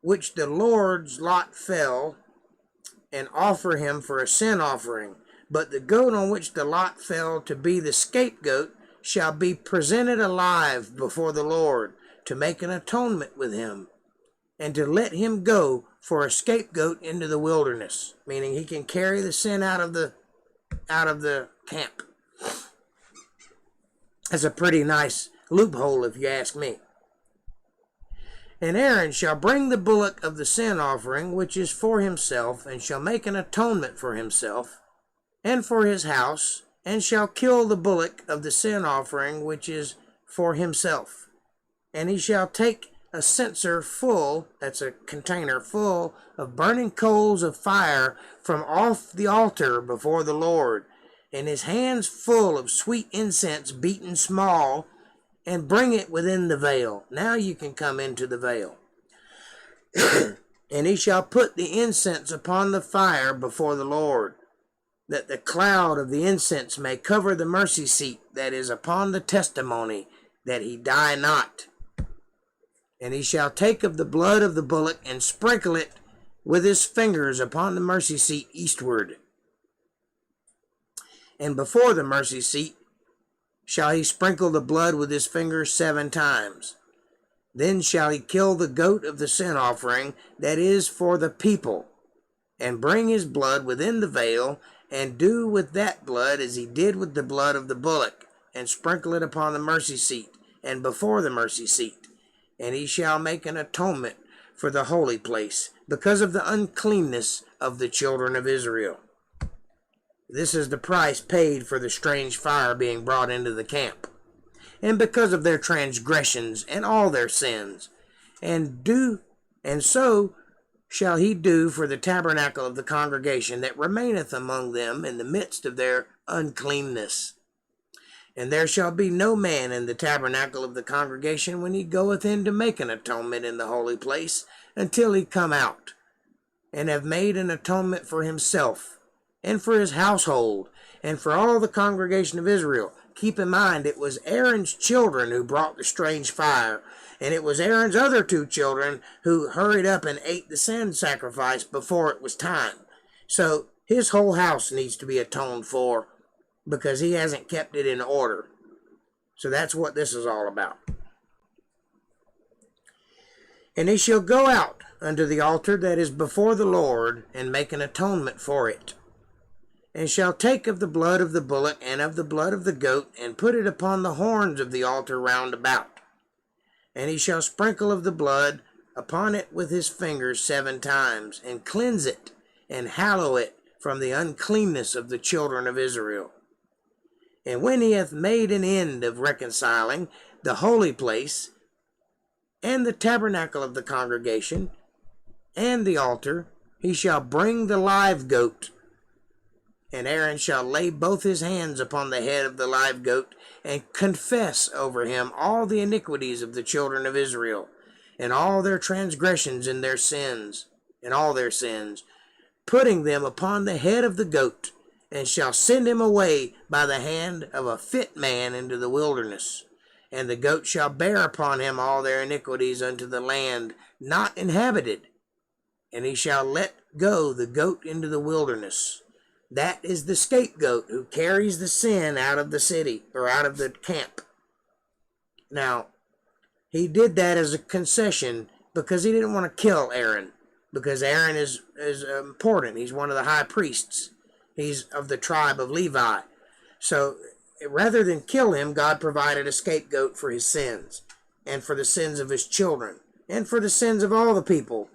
Speaker 3: which the Lord's lot fell, and offer him for a sin offering. But the goat on which the lot fell to be the scapegoat shall be presented alive before the Lord, to make an atonement with him, and to let him go for a scapegoat into the wilderness, meaning he can carry the sin out of the camp. That's a pretty nice loophole, if you ask me. And Aaron shall bring the bullock of the sin offering, which is for himself, and shall make an atonement for himself and for his house, and shall kill the bullock of the sin offering, which is for himself. And he shall take a censer full, that's a container full, of burning coals of fire from off the altar before the Lord, and his hands full of sweet incense beaten small, and bring it within the veil. Now you can come into the veil. And he shall put the incense upon the fire before the Lord, that the cloud of the incense may cover the mercy seat that is upon the testimony, that he die not. And he shall take of the blood of the bullock and sprinkle it with his fingers upon the mercy seat eastward. And before the mercy seat shall he sprinkle the blood with his fingers 7 times. Then shall he kill the goat of the sin offering that is for the people, and bring his blood within the veil, and do with that blood as he did with the blood of the bullock, and sprinkle it upon the mercy seat, and before the mercy seat. And he shall make an atonement for the holy place, because of the uncleanness of the children of Israel. This is the price paid for the strange fire being brought into the camp, and because of their transgressions and all their sins. And so shall he do for the tabernacle of the congregation that remaineth among them in the midst of their uncleanness. And there shall be no man in the tabernacle of the congregation when he goeth in to make an atonement in the holy place, until he come out, and have made an atonement for himself, and for his household, and for all the congregation of Israel. Keep in mind, it was Aaron's children who brought the strange fire, and it was Aaron's other 2 children who hurried up and ate the sin sacrifice before it was time. So his whole house needs to be atoned for, because he hasn't kept it in order. So that's what this is all about. And he shall go out unto the altar that is before the Lord, and make an atonement for it, and shall take of the blood of the bullock and of the blood of the goat, and put it upon the horns of the altar round about. And he shall sprinkle of the blood upon it with his fingers 7 times, and cleanse it, and hallow it from the uncleanness of the children of Israel. And when he hath made an end of reconciling the holy place, and the tabernacle of the congregation, and the altar, he shall bring the live goat. And Aaron shall lay both his hands upon the head of the live goat, and confess over him all the iniquities of the children of Israel, and all their transgressions and their sins, and all their sins, putting them upon the head of the goat, and shall send him away by the hand of a fit man into the wilderness. And the goat shall bear upon him all their iniquities unto the land not inhabited. And he shall let go the goat into the wilderness. That is the scapegoat who carries the sin out of the city, or out of the camp. Now, he did that as a concession because he didn't want to kill Aaron, because Aaron is important. He's one of the high priests. He's of the tribe of Levi. So rather than kill him, God provided a scapegoat for his sins, and for the sins of his children, and for the sins of all the people.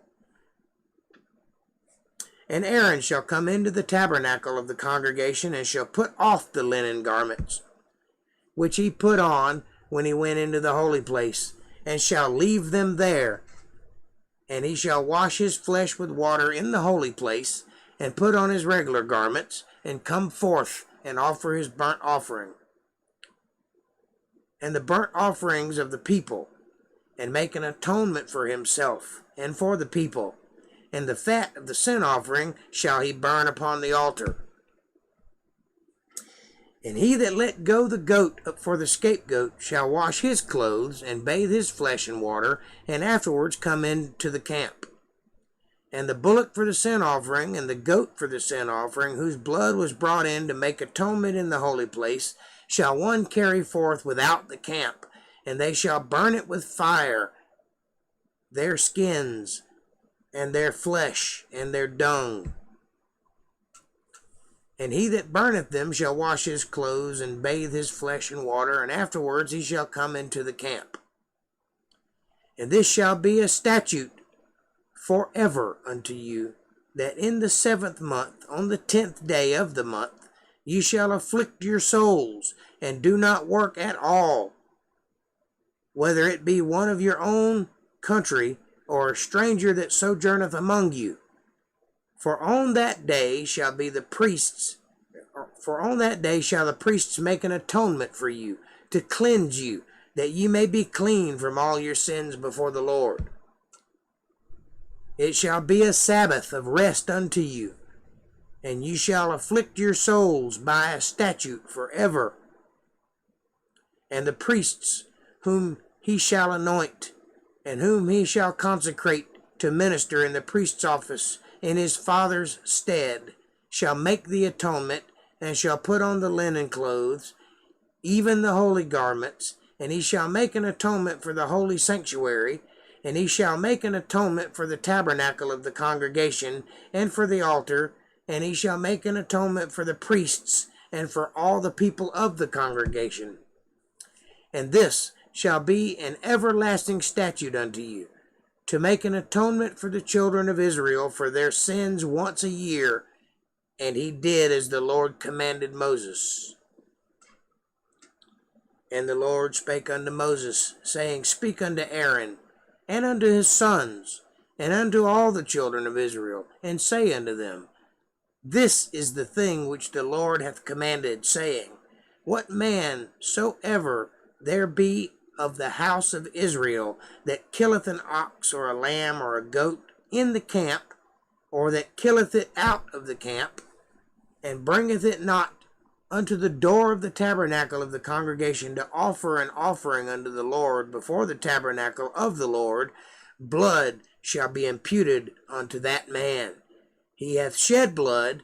Speaker 3: And Aaron shall come into the tabernacle of the congregation, and shall put off the linen garments, which he put on when he went into the holy place, and shall leave them there. And he shall wash his flesh with water in the holy place, and put on his regular garments, and come forth and offer his burnt offering, and the burnt offerings of the people, and make an atonement for himself and for the people. And the fat of the sin offering shall he burn upon the altar. And he that let go the goat for the scapegoat shall wash his clothes, and bathe his flesh in water, and afterwards come into the camp. And the bullock for the sin offering, and the goat for the sin offering, whose blood was brought in to make atonement in the holy place, shall one carry forth without the camp, and they shall burn it with fire, their skins, and their flesh, and their dung. And he that burneth them shall wash his clothes, and bathe his flesh in water, and afterwards he shall come into the camp. And this shall be a statute forever unto you, that in the 7th month, on the 10th day of the month, ye shall afflict your souls, and do not work at all, whether it be one of your own country, or a stranger that sojourneth among you. For on that day shall the priests make an atonement for you, to cleanse you, that ye may be clean from all your sins before the Lord. It shall be a Sabbath of rest unto you, and ye shall afflict your souls by a statute forever. And the priests whom he shall anoint, and whom he shall consecrate to minister in the priest's office in his father's stead, shall make the atonement, and shall put on the linen clothes, even the holy garments, and he shall make an atonement for the holy sanctuary, and he shall make an atonement for the tabernacle of the congregation, and for the altar, and he shall make an atonement for the priests, and for all the people of the congregation. And this shall be an everlasting statute unto you, to make an atonement for the children of Israel for their sins once a year. And he did as the Lord commanded Moses. And the Lord spake unto Moses, saying, Speak unto Aaron, and unto his sons, and unto all the children of Israel, and say unto them, This is the thing which the Lord hath commanded, saying, What man soever there be of the house of Israel that killeth an ox or a lamb or a goat in the camp, or that killeth it out of the camp, and bringeth it not unto the door of the tabernacle of the congregation to offer an offering unto the Lord before the tabernacle of the Lord, blood shall be imputed unto that man. He hath shed blood,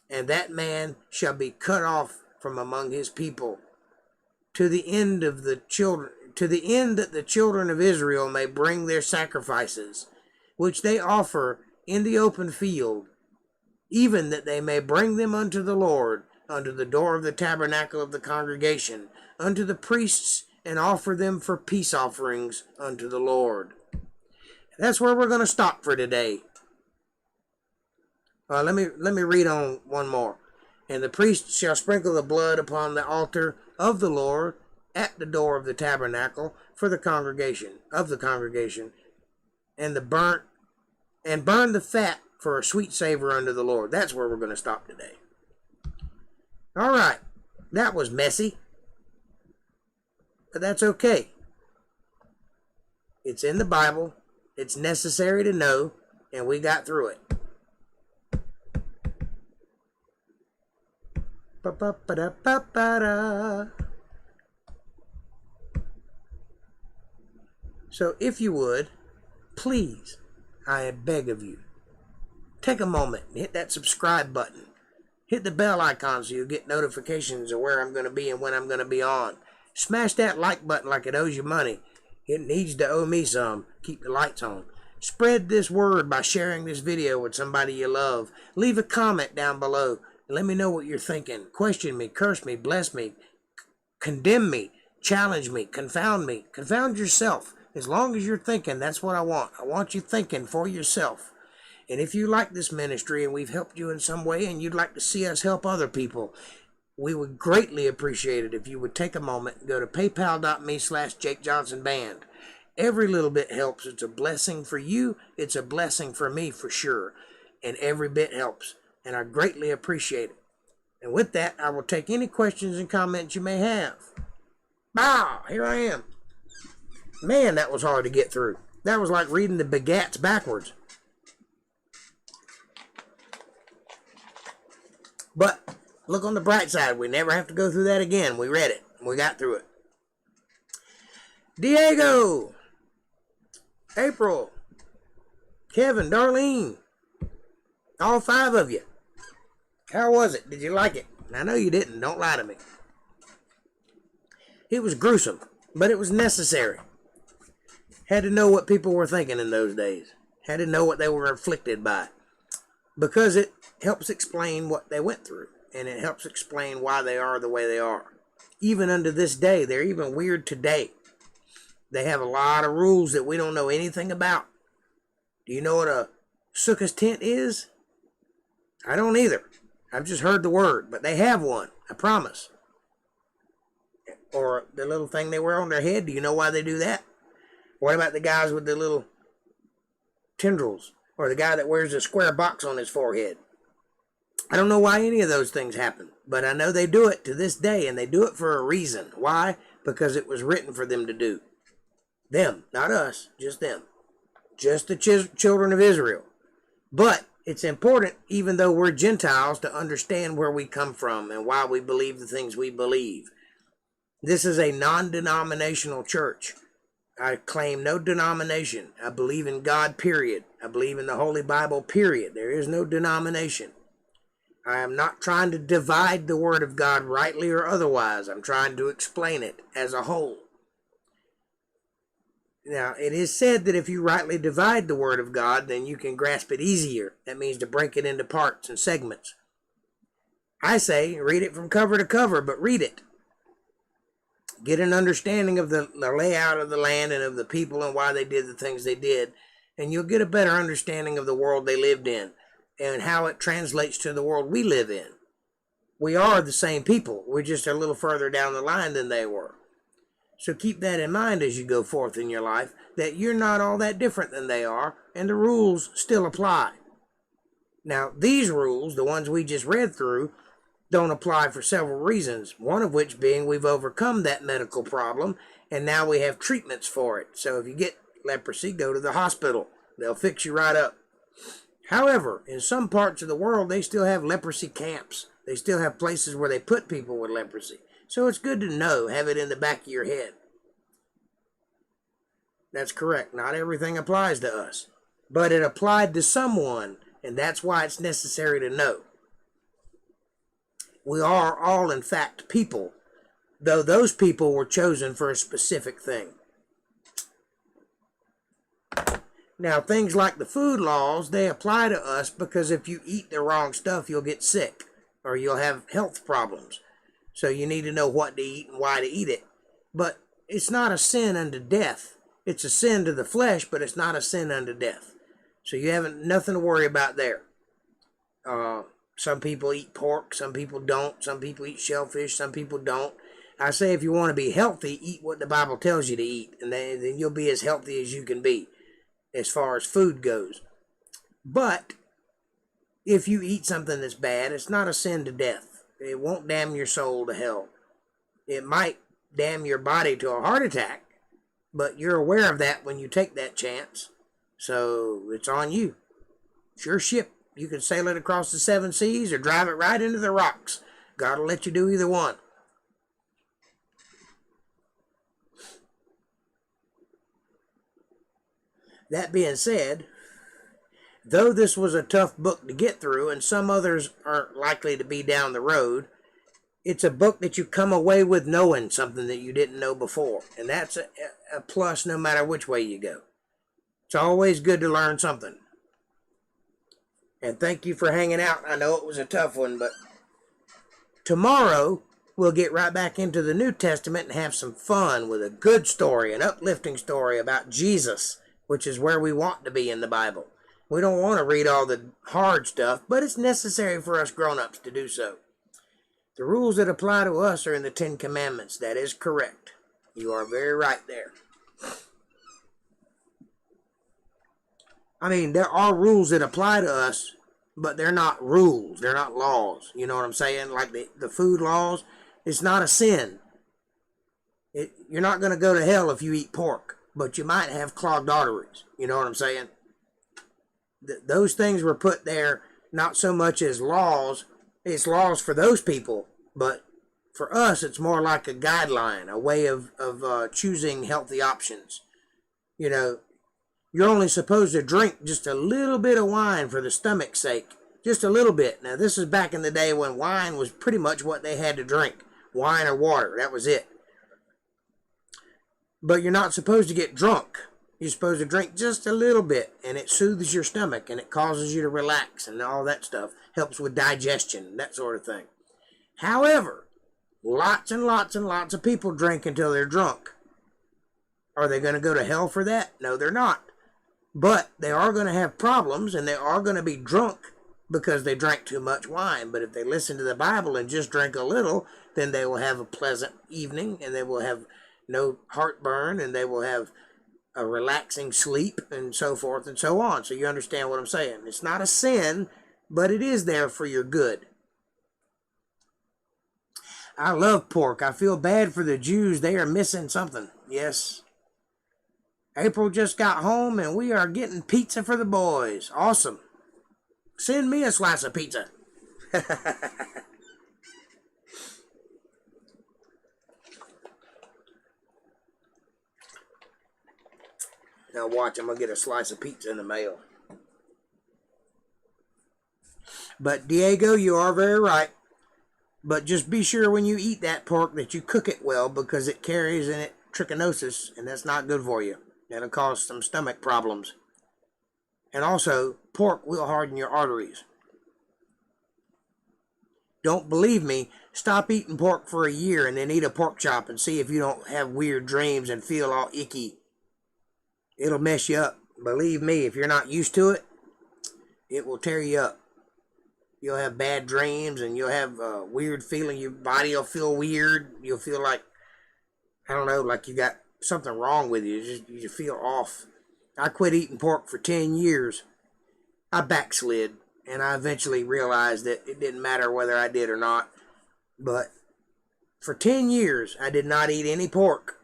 Speaker 3: and that man shall be cut off from among his people, to the end that the children of Israel may bring their sacrifices, which they offer in the open field, even that they may bring them unto the Lord, unto the door of the tabernacle of the congregation, unto the priests, and offer them for peace offerings unto the Lord. That's where we're going to stop for today. Let me read on one more. And the priest shall sprinkle the blood upon the altar of the Lord at the door of the tabernacle for the congregation, and burn the fat for a sweet savor unto the Lord. That's where we're going to stop today. All right, that was messy, but that's okay. It's in the Bible. It's necessary to know, and we got through it. So if you would, please, I beg of you, take a moment and hit that subscribe button. Hit the bell icon so you'll get notifications of where I'm going to be and when I'm going to be on. Smash that like button like it owes you money. It needs to owe me some. Keep the lights on. Spread this word by sharing this video with somebody you love. Leave a comment down below. Let me know what you're thinking. Question me, curse me, bless me, condemn me, challenge me, confound me. Confound yourself. As long as you're thinking, that's what I want. I want you thinking for yourself. And if you like this ministry and we've helped you in some way and you'd like to see us help other people, we would greatly appreciate it if you would take a moment and go to paypal.me/JakeJohnsonBand. Every little bit helps. It's a blessing for you. It's a blessing for me for sure. And every bit helps. And I greatly appreciate it. And with that, I will take any questions and comments you may have. Bow! Here I am. Man, that was hard to get through. That was like reading the begats backwards. But look on the bright side. We never have to go through that again. We read it. We got through it. Diego, April, Kevin, Darlene, all 5 of you. How was it? Did you like it? I know you didn't. Don't lie to me. It was gruesome, but it was necessary. Had to know what people were thinking in those days. Had to know what they were afflicted by. Because it helps explain what they went through. And it helps explain why they are the way they are. Even unto this day, they're even weird today. They have a lot of rules that we don't know anything about. Do you know what a sukkah's tent is? I don't either. I've just heard the word, but they have one. I promise. Or the little thing they wear on their head. Do you know why they do that? What about the guys with the little tendrils? Or the guy that wears a square box on his forehead? I don't know why any of those things happen, but I know they do it to this day, and they do it for a reason. Why? Because it was written for them to do. Them, not us, just them. Just the children of Israel. But it's important, even though we're Gentiles, to understand where we come from and why we believe the things we believe. This is a non-denominational church. I claim no denomination. I believe in God, period. I believe in the Holy Bible, period. There is no denomination. I am not trying to divide the Word of God rightly or otherwise. I'm trying to explain it as a whole. Now, it is said that if you rightly divide the Word of God, then you can grasp it easier. That means to break it into parts and segments. I say, read it from cover to cover, but read it. Get an understanding of the layout of the land and of the people and why they did the things they did. And you'll get a better understanding of the world they lived in and how it translates to the world we live in. We are the same people. We're just a little further down the line than they were. So keep that in mind as you go forth in your life, that you're not all that different than they are, and the rules still apply. Now, these rules, the ones we just read through, don't apply for several reasons, one of which being we've overcome that medical problem, and now we have treatments for it. So if you get leprosy, go to the hospital. They'll fix you right up. However, in some parts of the world, they still have leprosy camps. They still have places where they put people with leprosy. So it's good to know, have it in the back of your head. That's correct. Not everything applies to us. But it applied to someone, and that's why it's necessary to know. We are all, in fact, people, though those people were chosen for a specific thing. Now, things like the food laws, they apply to us because if you eat the wrong stuff, you'll get sick or you'll have health problems. So you need to know what to eat and why to eat it. But it's not a sin unto death. It's a sin to the flesh, but it's not a sin unto death. So you have nothing to worry about there. Some people eat pork, some people don't. Some people eat shellfish, some people don't. I say if you want to be healthy, eat what the Bible tells you to eat, and then you'll be as healthy as you can be as far as food goes. But if you eat something that's bad, it's not a sin to death. It won't damn your soul to hell. It might damn your body to a heart attack, but you're aware of that when you take that chance. So it's on you. It's your ship. You can sail it across the 7 seas or drive it right into the rocks. God will let you do either one. That being said, though this was a tough book to get through, and some others aren't likely to be down the road, it's a book that you come away with knowing something that you didn't know before. And that's a plus no matter which way you go. It's always good to learn something. And thank you for hanging out. I know it was a tough one, but tomorrow we'll get right back into the New Testament and have some fun with a good story, an uplifting story about Jesus, which is where we want to be in the Bible. We don't want to read all the hard stuff, but it's necessary for us grown-ups to do so. The rules that apply to us are in the 10 Commandments. That is correct. You are very right there. I mean, there are rules that apply to us, but they're not rules. They're not laws. You know what I'm saying? Like the food laws, it's not a sin. You're not going to go to hell if you eat pork, but you might have clogged arteries. You know what I'm saying? Those things were put there not so much as laws. It's laws for those people, but for us, it's more like a guideline, a way of choosing healthy options. You know, you're only supposed to drink just a little bit of wine for the stomach's sake. Just a little bit. Now, this is back in the day when wine was pretty much what they had to drink. Wine or water. That was it. But you're not supposed to get drunk. You're supposed to drink just a little bit, and it soothes your stomach, and it causes you to relax, and all that stuff. Helps with digestion, that sort of thing. However, lots and lots and lots of people drink until they're drunk. Are they going to go to hell for that? No, they're not. But they are going to have problems, and they are going to be drunk because they drank too much wine. But if they listen to the Bible and just drink a little, then they will have a pleasant evening, and they will have no heartburn, and they will have a relaxing sleep, and so forth and so on. So you understand what I'm saying. It's not a sin, but it is there for your good. I love pork. I feel bad for the Jews. They are missing something. Yes. April just got home, and we are getting pizza for the boys. Awesome. Send me a slice of pizza. Now watch, I'm going to get a slice of pizza in the mail. But Diego, you are very right. But just be sure when you eat that pork that you cook it well, because it carries in it trichinosis, and that's not good for you. That'll cause some stomach problems. And also, pork will harden your arteries. Don't believe me? Stop eating pork for a year and then eat a pork chop and see if you don't have weird dreams and feel all icky. It'll mess you up. Believe me, if you're not used to it, it will tear you up. You'll have bad dreams, and you'll have a weird feeling. Your body will feel weird. You'll feel like, I don't know, like you got something wrong with you. You feel off. I quit eating pork for 10 years. I backslid, and I eventually realized that it didn't matter whether I did or not. But for 10 years, I did not eat any pork.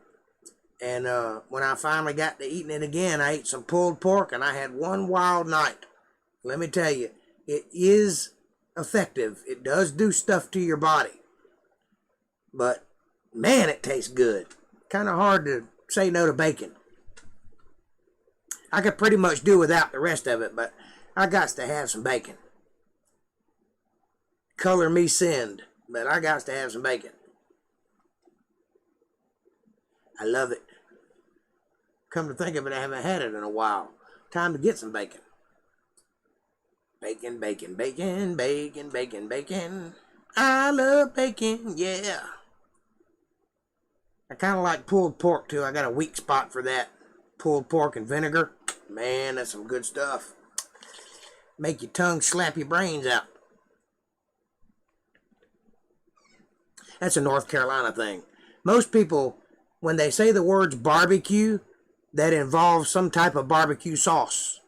Speaker 3: And when I finally got to eating it again, I ate some pulled pork, and I had one wild night. Let me tell you, it is effective. It does do stuff to your body. But, man, it tastes good. Kind of hard to say no to bacon. I could pretty much do without the rest of it, but I got to have some bacon. Color me sinned, but I got to have some bacon. I love it. Come to think of it, I haven't had it in a while. Time to get some bacon. Bacon, bacon, bacon, bacon, bacon, bacon. I love bacon, yeah. I kind of like pulled pork, too. I got a weak spot for that. Pulled pork and vinegar. Man, that's some good stuff. Make your tongue slap your brains out. That's a North Carolina thing. Most people, when they say the words barbecue, that involves some type of barbecue sauce.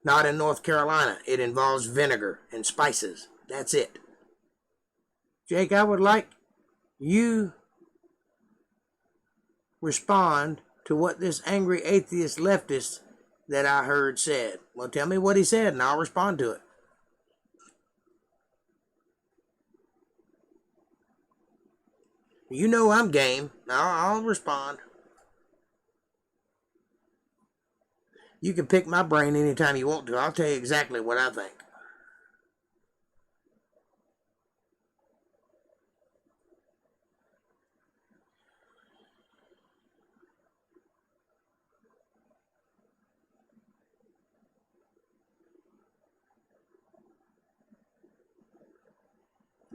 Speaker 3: Not in North Carolina. It involves vinegar and spices. That's it. Jake, I would like you respond to what this angry atheist leftist that I heard said. Well, tell me what he said and I'll respond to it. You know I'm game. I'll respond. You can pick my brain anytime you want to. I'll tell you exactly what I think.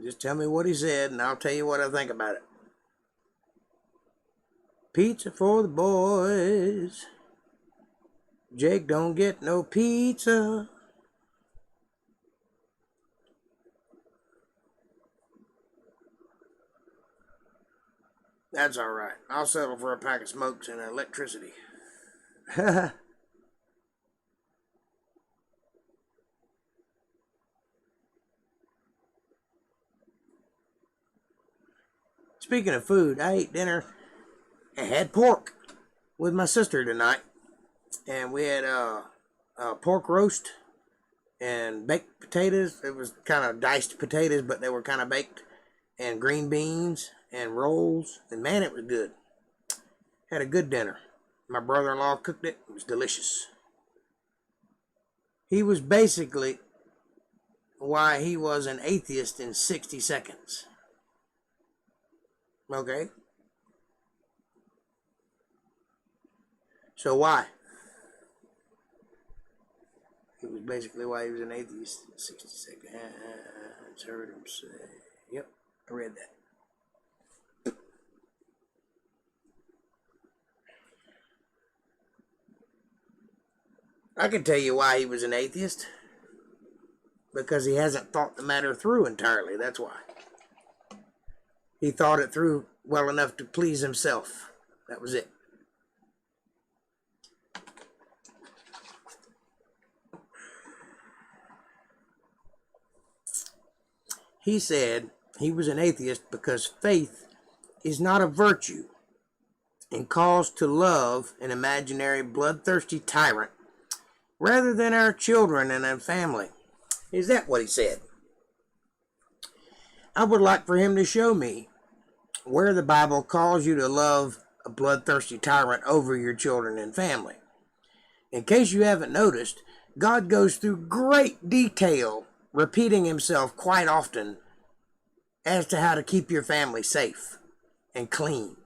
Speaker 3: Just tell me what he said and I'll tell you what I think about it. Pizza for the boys. Jake don't get no pizza. That's all right. I'll settle for a pack of smokes and electricity. Speaking of food, I ate dinner and had pork with my sister tonight. And we had a pork roast and baked potatoes. It was kind of diced potatoes, but they were kind of baked. And green beans and rolls. And man, it was good. Had a good dinner. My brother-in-law cooked it. It was delicious. He was basically why he was an atheist in 60 seconds. Okay? So why? It was basically why he was an atheist in 60 seconds. I heard him say. Yep, I read that. I can tell you why he was an atheist. Because he hasn't thought the matter through entirely. That's why. He thought it through well enough to please himself. That was it. He said he was an atheist because faith is not a virtue and calls to love an imaginary bloodthirsty tyrant rather than our children and our family. Is that what he said? I would like for him to show me where the Bible calls you to love a bloodthirsty tyrant over your children and family. In case you haven't noticed, God goes through great detail, repeating himself quite often as to how to keep your family safe and clean.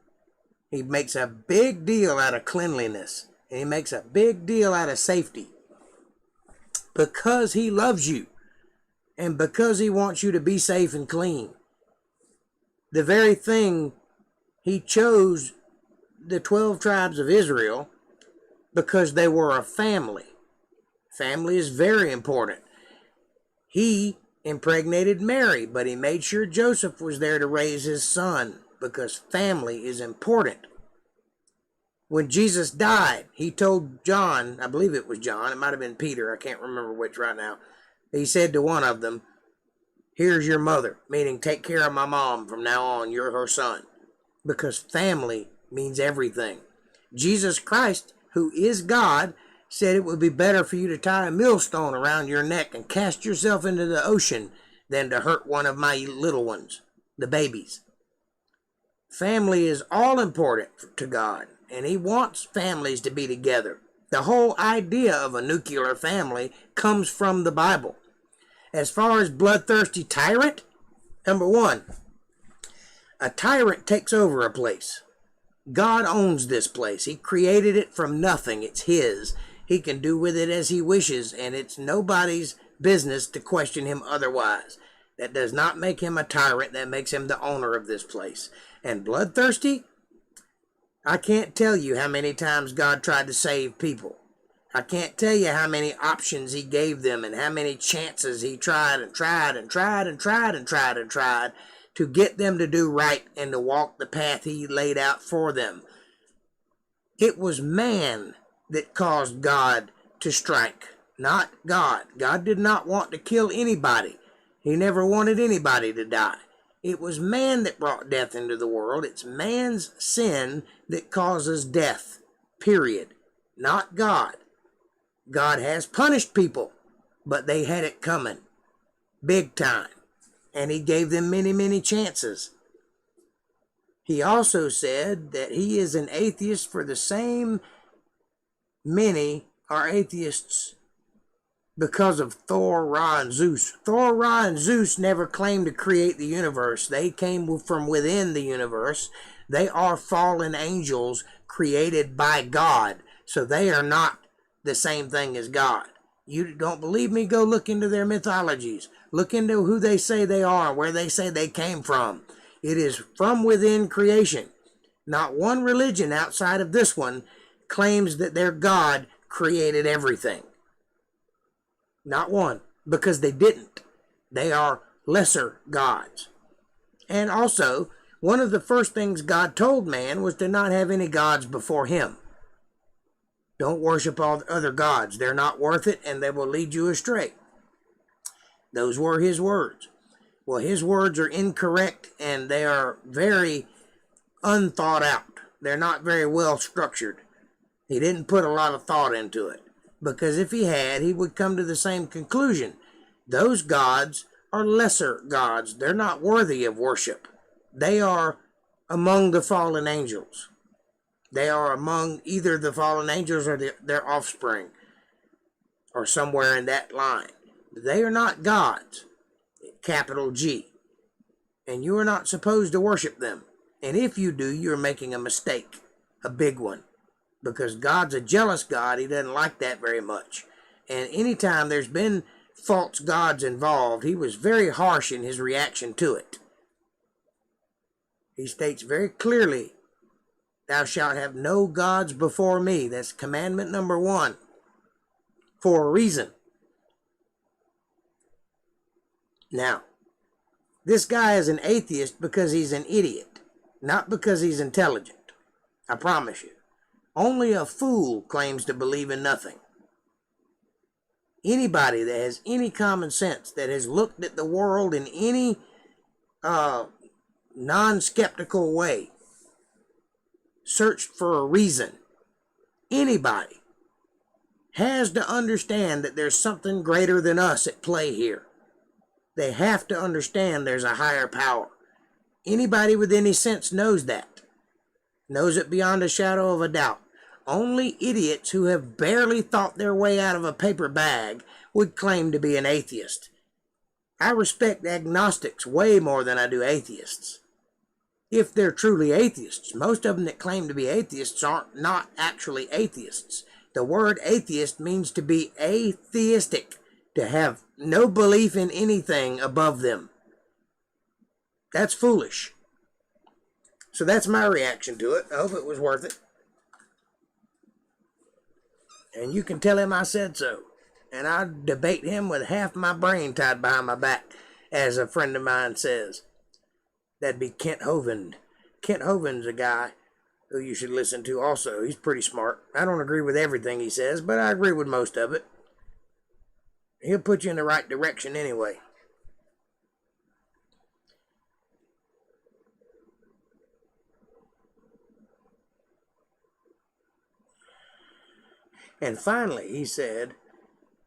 Speaker 3: He makes a big deal out of cleanliness, and he makes a big deal out of safety because he loves you and because he wants you to be safe and clean. The very thing he chose the 12 tribes of Israel because they were a family. Family is very important. He impregnated Mary, but he made sure Joseph was there to raise his son because family is important. When Jesus died, he told John, I believe it was John, it might have been Peter, I can't remember which right now. He said to one of them, "Here's your mother," meaning take care of my mom from now on, you're her son. Because family means everything. Jesus Christ, who is God, said it would be better for you to tie a millstone around your neck and cast yourself into the ocean than to hurt one of my little ones, the babies. Family is all important to God, and he wants families to be together. The whole idea of a nuclear family comes from the Bible. As far as bloodthirsty tyrant, number one, a tyrant takes over a place. God owns this place. He created it from nothing. It's his. He can do with it as he wishes, and it's nobody's business to question him otherwise. That does not make him a tyrant. That makes him the owner of this place. And bloodthirsty? I can't tell you how many times God tried to save people. I can't tell you how many options he gave them and how many chances he tried and tried and tried and tried and tried and tried to get them to do right and to walk the path he laid out for them. It was man that caused God to strike, not God. God did not want to kill anybody. He never wanted anybody to die. It was man that brought death into the world. It's man's sin that causes death, period. Not God. God has punished people, but they had it coming, big time. And he gave them many, many chances. He also said that he is an atheist for the same many are atheists because of Thor, Ra, and Zeus. Thor, Ra, and Zeus never claimed to create the universe. They came from within the universe. They are fallen angels created by God. So they are not the same thing as God. You don't believe me? Go look into their mythologies. Look into who they say they are, where they say they came from. It is from within creation. Not one religion outside of this one claims that their God created everything. Not one, because they didn't. They are lesser gods. And also, one of the first things God told man was to not have any gods before him. Don't worship all the other gods. They're not worth it, and they will lead you astray. Those were his words. Well, his words are incorrect, and they are very unthought out. They're not very well structured. He didn't put a lot of thought into it, because if he had, he would come to the same conclusion. Those gods are lesser gods. They're not worthy of worship. They are among the fallen angels. They are among either the fallen angels or their offspring, or somewhere in that line. They are not gods, capital G. And you are not supposed to worship them. And if you do, you're making a mistake, a big one. Because God's a jealous God. He doesn't like that very much. And anytime there's been false gods involved, he was very harsh in his reaction to it. He states very clearly, "Thou shalt have no gods before me." That's commandment number 1. For a reason. Now, this guy is an atheist because he's an idiot, not because he's intelligent. I promise you. Only a fool claims to believe in nothing. Anybody that has any common sense, that has looked at the world in any non-skeptical way, searched for a reason, anybody has to understand that there's something greater than us at play here. They have to understand there's a higher power. Anybody with any sense knows that. Knows it beyond a shadow of a doubt. Only idiots who have barely thought their way out of a paper bag would claim to be an atheist. I respect agnostics way more than I do atheists. If they're truly atheists. Most of them that claim to be atheists are not actually atheists. The word atheist means to be atheistic, to have no belief in anything above them. That's foolish. So that's my reaction to it. I hope it was worth it. And you can tell him I said so. And I debate him with half my brain tied behind my back, as a friend of mine says. That'd be Kent Hovind. Kent Hovind's a guy who you should listen to also. He's pretty smart. I don't agree with everything he says, but I agree with most of it. He'll put you in the right direction anyway. And finally, he said,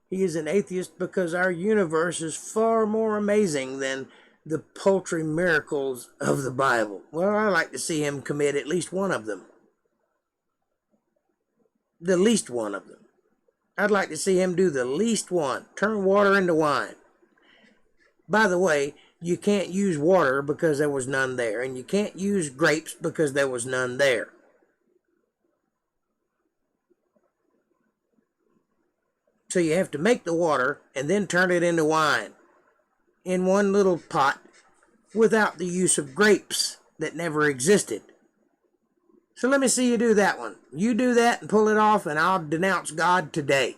Speaker 3: he is an atheist because our universe is far more amazing than the paltry miracles of the Bible. Well, I like to see him commit at least one of them. The least one of them. I'd like to see him do the least one. Turn water into wine. By the way, you can't use water because there was none there. And you can't use grapes because there was none there. So you have to make the water and then turn it into wine in one little pot without the use of grapes that never existed. So let me see you do that one. You do that and pull it off, and I'll denounce God today.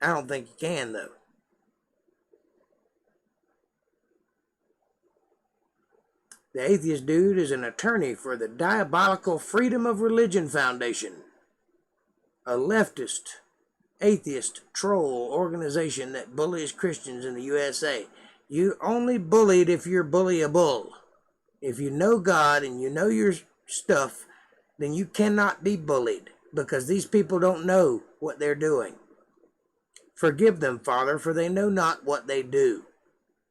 Speaker 3: I don't think you can, though. The atheist dude is an attorney for the diabolical Freedom of Religion Foundation, a leftist, atheist troll organization that bullies Christians in the USA. You only bullied if you're bullyable. If you know God and you know your stuff, then you cannot be bullied, because these people don't know what they're doing. Forgive them, Father, for they know not what they do.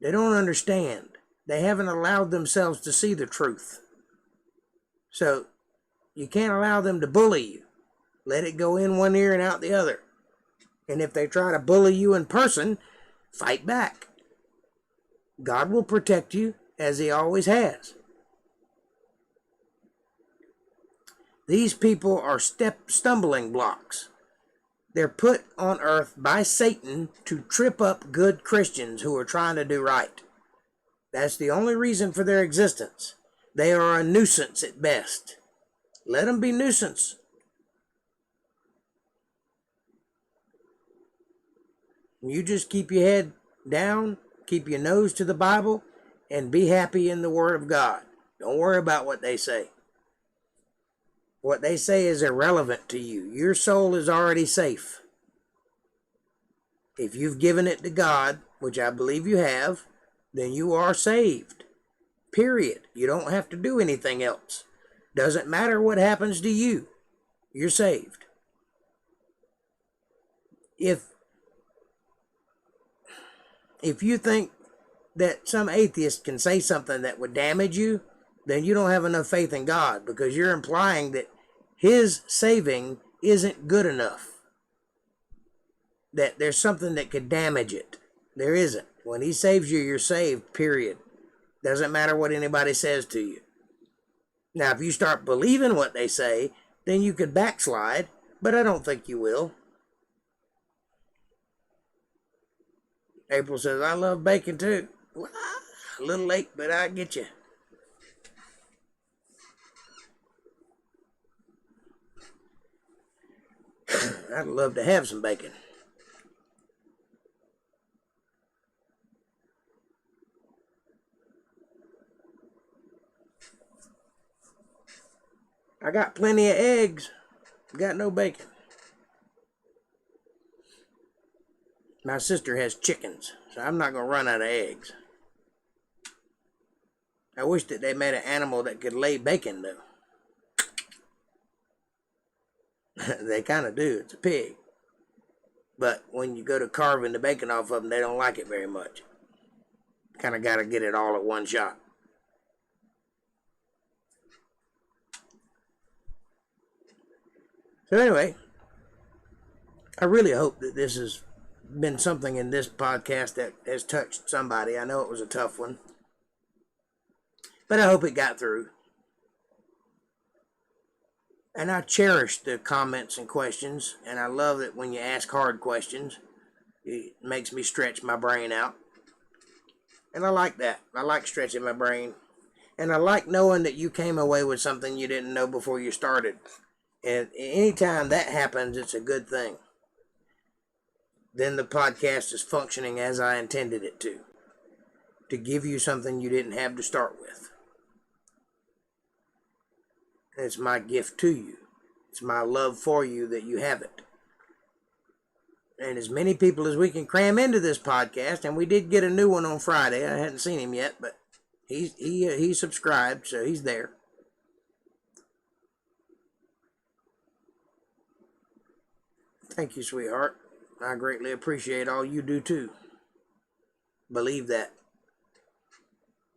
Speaker 3: They don't understand. They haven't allowed themselves to see the truth. So, you can't allow them to bully you. Let it go in one ear and out the other. And if they try to bully you in person, fight back. God will protect you, as He always has. These people are stumbling blocks. They're put on earth by Satan to trip up good Christians who are trying to do right. That's the only reason for their existence. They are a nuisance at best. Let them be nuisance. You just keep your head down, keep your nose to the Bible, and be happy in the Word of God. Don't worry about what they say. What they say is irrelevant to you. Your soul is already safe. If you've given it to God, which I believe you have, then you are saved. Period. You don't have to do anything else. Doesn't matter what happens to you. You're saved. If you think that some atheist can say something that would damage you, then you don't have enough faith in God, because you're implying that His saving isn't good enough. That there's something that could damage it. There isn't. When He saves you, you're saved, period. Doesn't matter what anybody says to you. Now, if you start believing what they say, then you could backslide, but I don't think you will. April says, I love bacon too. Well, a little late, but I get you. I'd love to have some bacon. I got plenty of eggs. Got no bacon. My sister has chickens, so I'm not going to run out of eggs. I wish that they made an animal that could lay bacon, though. They kind of do. It's a pig. But when you go to carving the bacon off of them, they don't like it very much. Kind of got to get it all at one shot. So anyway, I really hope that this has been something in this podcast that has touched somebody. I know it was a tough one, but I hope it got through. And I cherish the comments and questions, and I love that when you ask hard questions, it makes me stretch my brain out. And I like that. I like stretching my brain. And I like knowing that you came away with something you didn't know before you started. And anytime that happens, it's a good thing. Then the podcast is functioning as I intended it to give you something you didn't have to start with. It's my gift to you. It's my love for you that you have it. And as many people as we can cram into this podcast, and we did get a new one on Friday. I hadn't seen him yet, but he subscribed, so he's there. Thank you, sweetheart. I greatly appreciate all you do too. Believe that.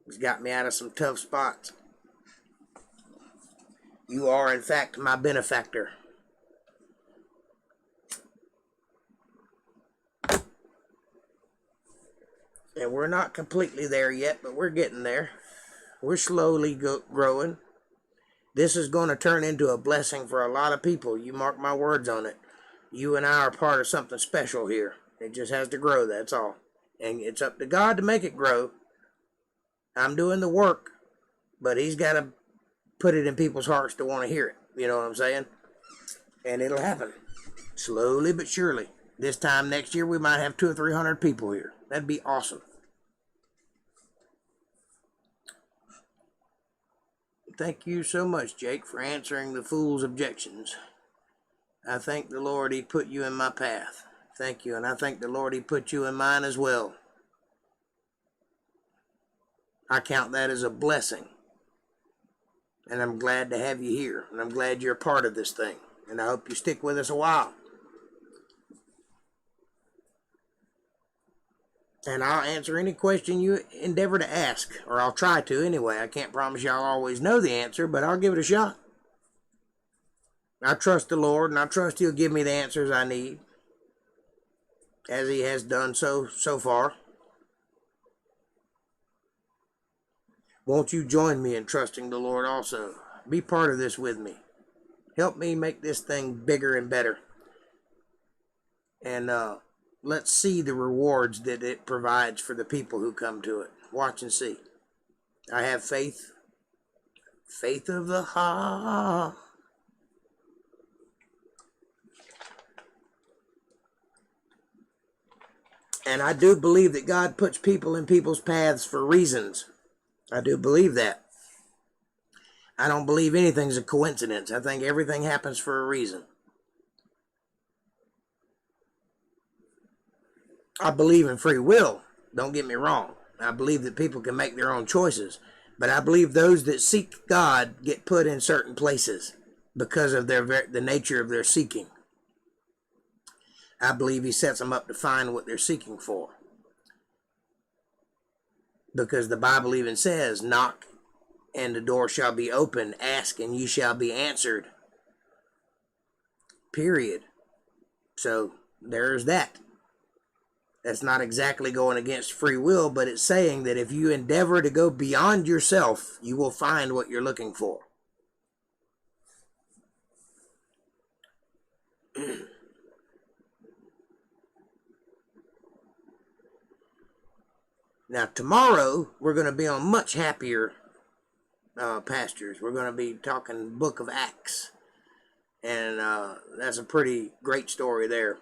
Speaker 3: It's got me out of some tough spots. You are, in fact, my benefactor. And we're not completely there yet, but we're getting there. We're slowly growing. This is going to turn into a blessing for a lot of people. You mark my words on it. You and I are part of something special here. It just has to grow, that's all. And it's up to God to make it grow. I'm doing the work, but He's got to put it in people's hearts to want to hear it. You know what I'm saying? And it'll happen. Slowly but surely. This time next year, we might have 200 or 300 people here. That'd be awesome. Thank you so much, Jake, for answering the fool's objections. I thank the Lord he put you in my path. Thank you, and I thank the Lord he put you in mine as well. I count that as a blessing. And I'm glad to have you here, and I'm glad you're a part of this thing. And I hope you stick with us a while. And I'll answer any question you endeavor to ask, or I'll try to anyway. I can't promise you I'll always know the answer, but I'll give it a shot. I trust the Lord, and I trust he'll give me the answers I need, as he has done so far. Won't you join me in trusting the Lord also? Be part of this with me. Help me make this thing bigger and better. And let's see the rewards that it provides for the people who come to it. Watch and see. I have faith. Faith of the heart. And I do believe that God puts people in people's paths for reasons. I do believe that. I don't believe anything's a coincidence. I think everything happens for a reason. I believe in free will. Don't get me wrong. I believe that people can make their own choices. But I believe those that seek God get put in certain places because of the nature of their seeking. I believe he sets them up to find what they're seeking for. Because the Bible even says, knock and the door shall be opened, ask and ye shall be answered. Period. So there's that. That's not exactly going against free will, but it's saying that if you endeavor to go beyond yourself, you will find what you're looking for. Now, tomorrow, we're going to be on much happier pastures. We're going to be talking Book of Acts. And that's a pretty great story there.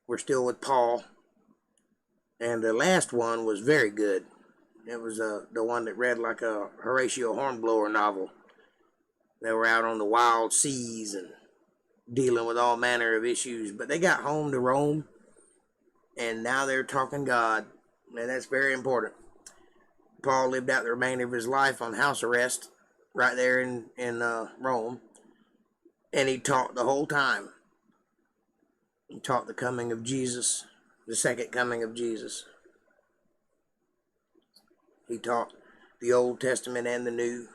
Speaker 3: We're still with Paul. And the last one was very good. It was the one that read like a Horatio Hornblower novel. They were out on the wild seas and dealing with all manner of issues. But they got home to Rome. And now they're talking God. And that's very important. Paul lived out the remainder of his life on house arrest right there in Rome. And he taught the whole time. He taught the coming of Jesus, the second coming of Jesus. He taught the Old Testament and the New.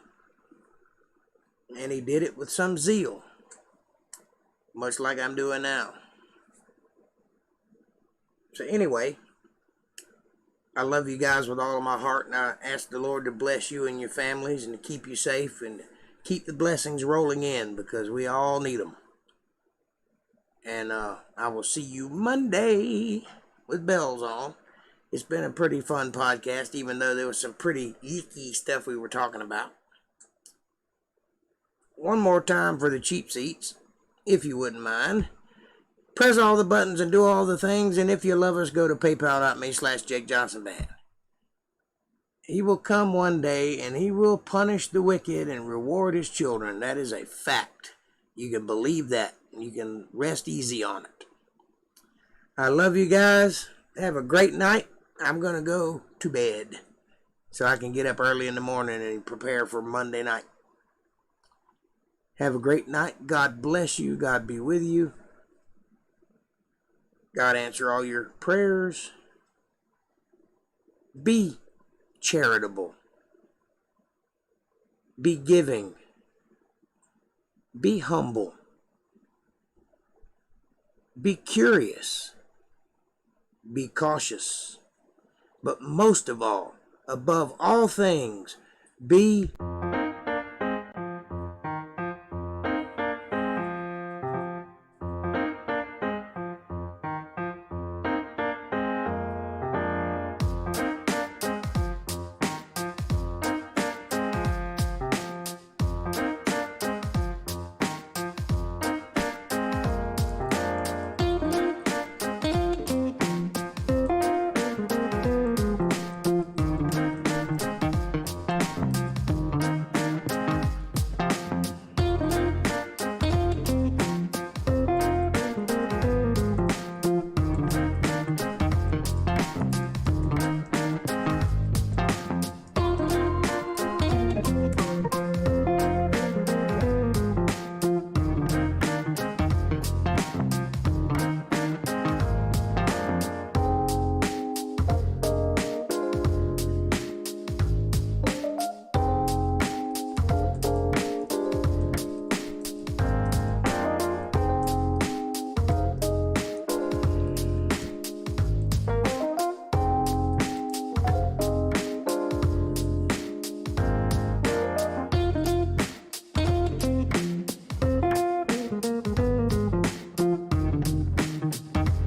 Speaker 3: And he did it with some zeal, much like I'm doing now. So anyway, I love you guys with all of my heart, and I ask the Lord to bless you and your families and to keep you safe and keep the blessings rolling in, because we all need them. And I will see you Monday with bells on. It's been a pretty fun podcast, even though there was some pretty yucky stuff we were talking about. One more time for the cheap seats, if you wouldn't mind. Press all the buttons and do all the things, and if you love us, go to paypal.me/JakeJohnsonBand. He will come one day, and he will punish the wicked and reward his children. That is a fact. You can believe that, and you can rest easy on it. I love you guys. Have a great night. I'm going to go to bed so I can get up early in the morning and prepare for Monday night. Have a great night. God bless you. God be with you. God answer all your prayers. Be charitable. Be giving. Be humble. Be curious. Be cautious. But most of all, above all things, be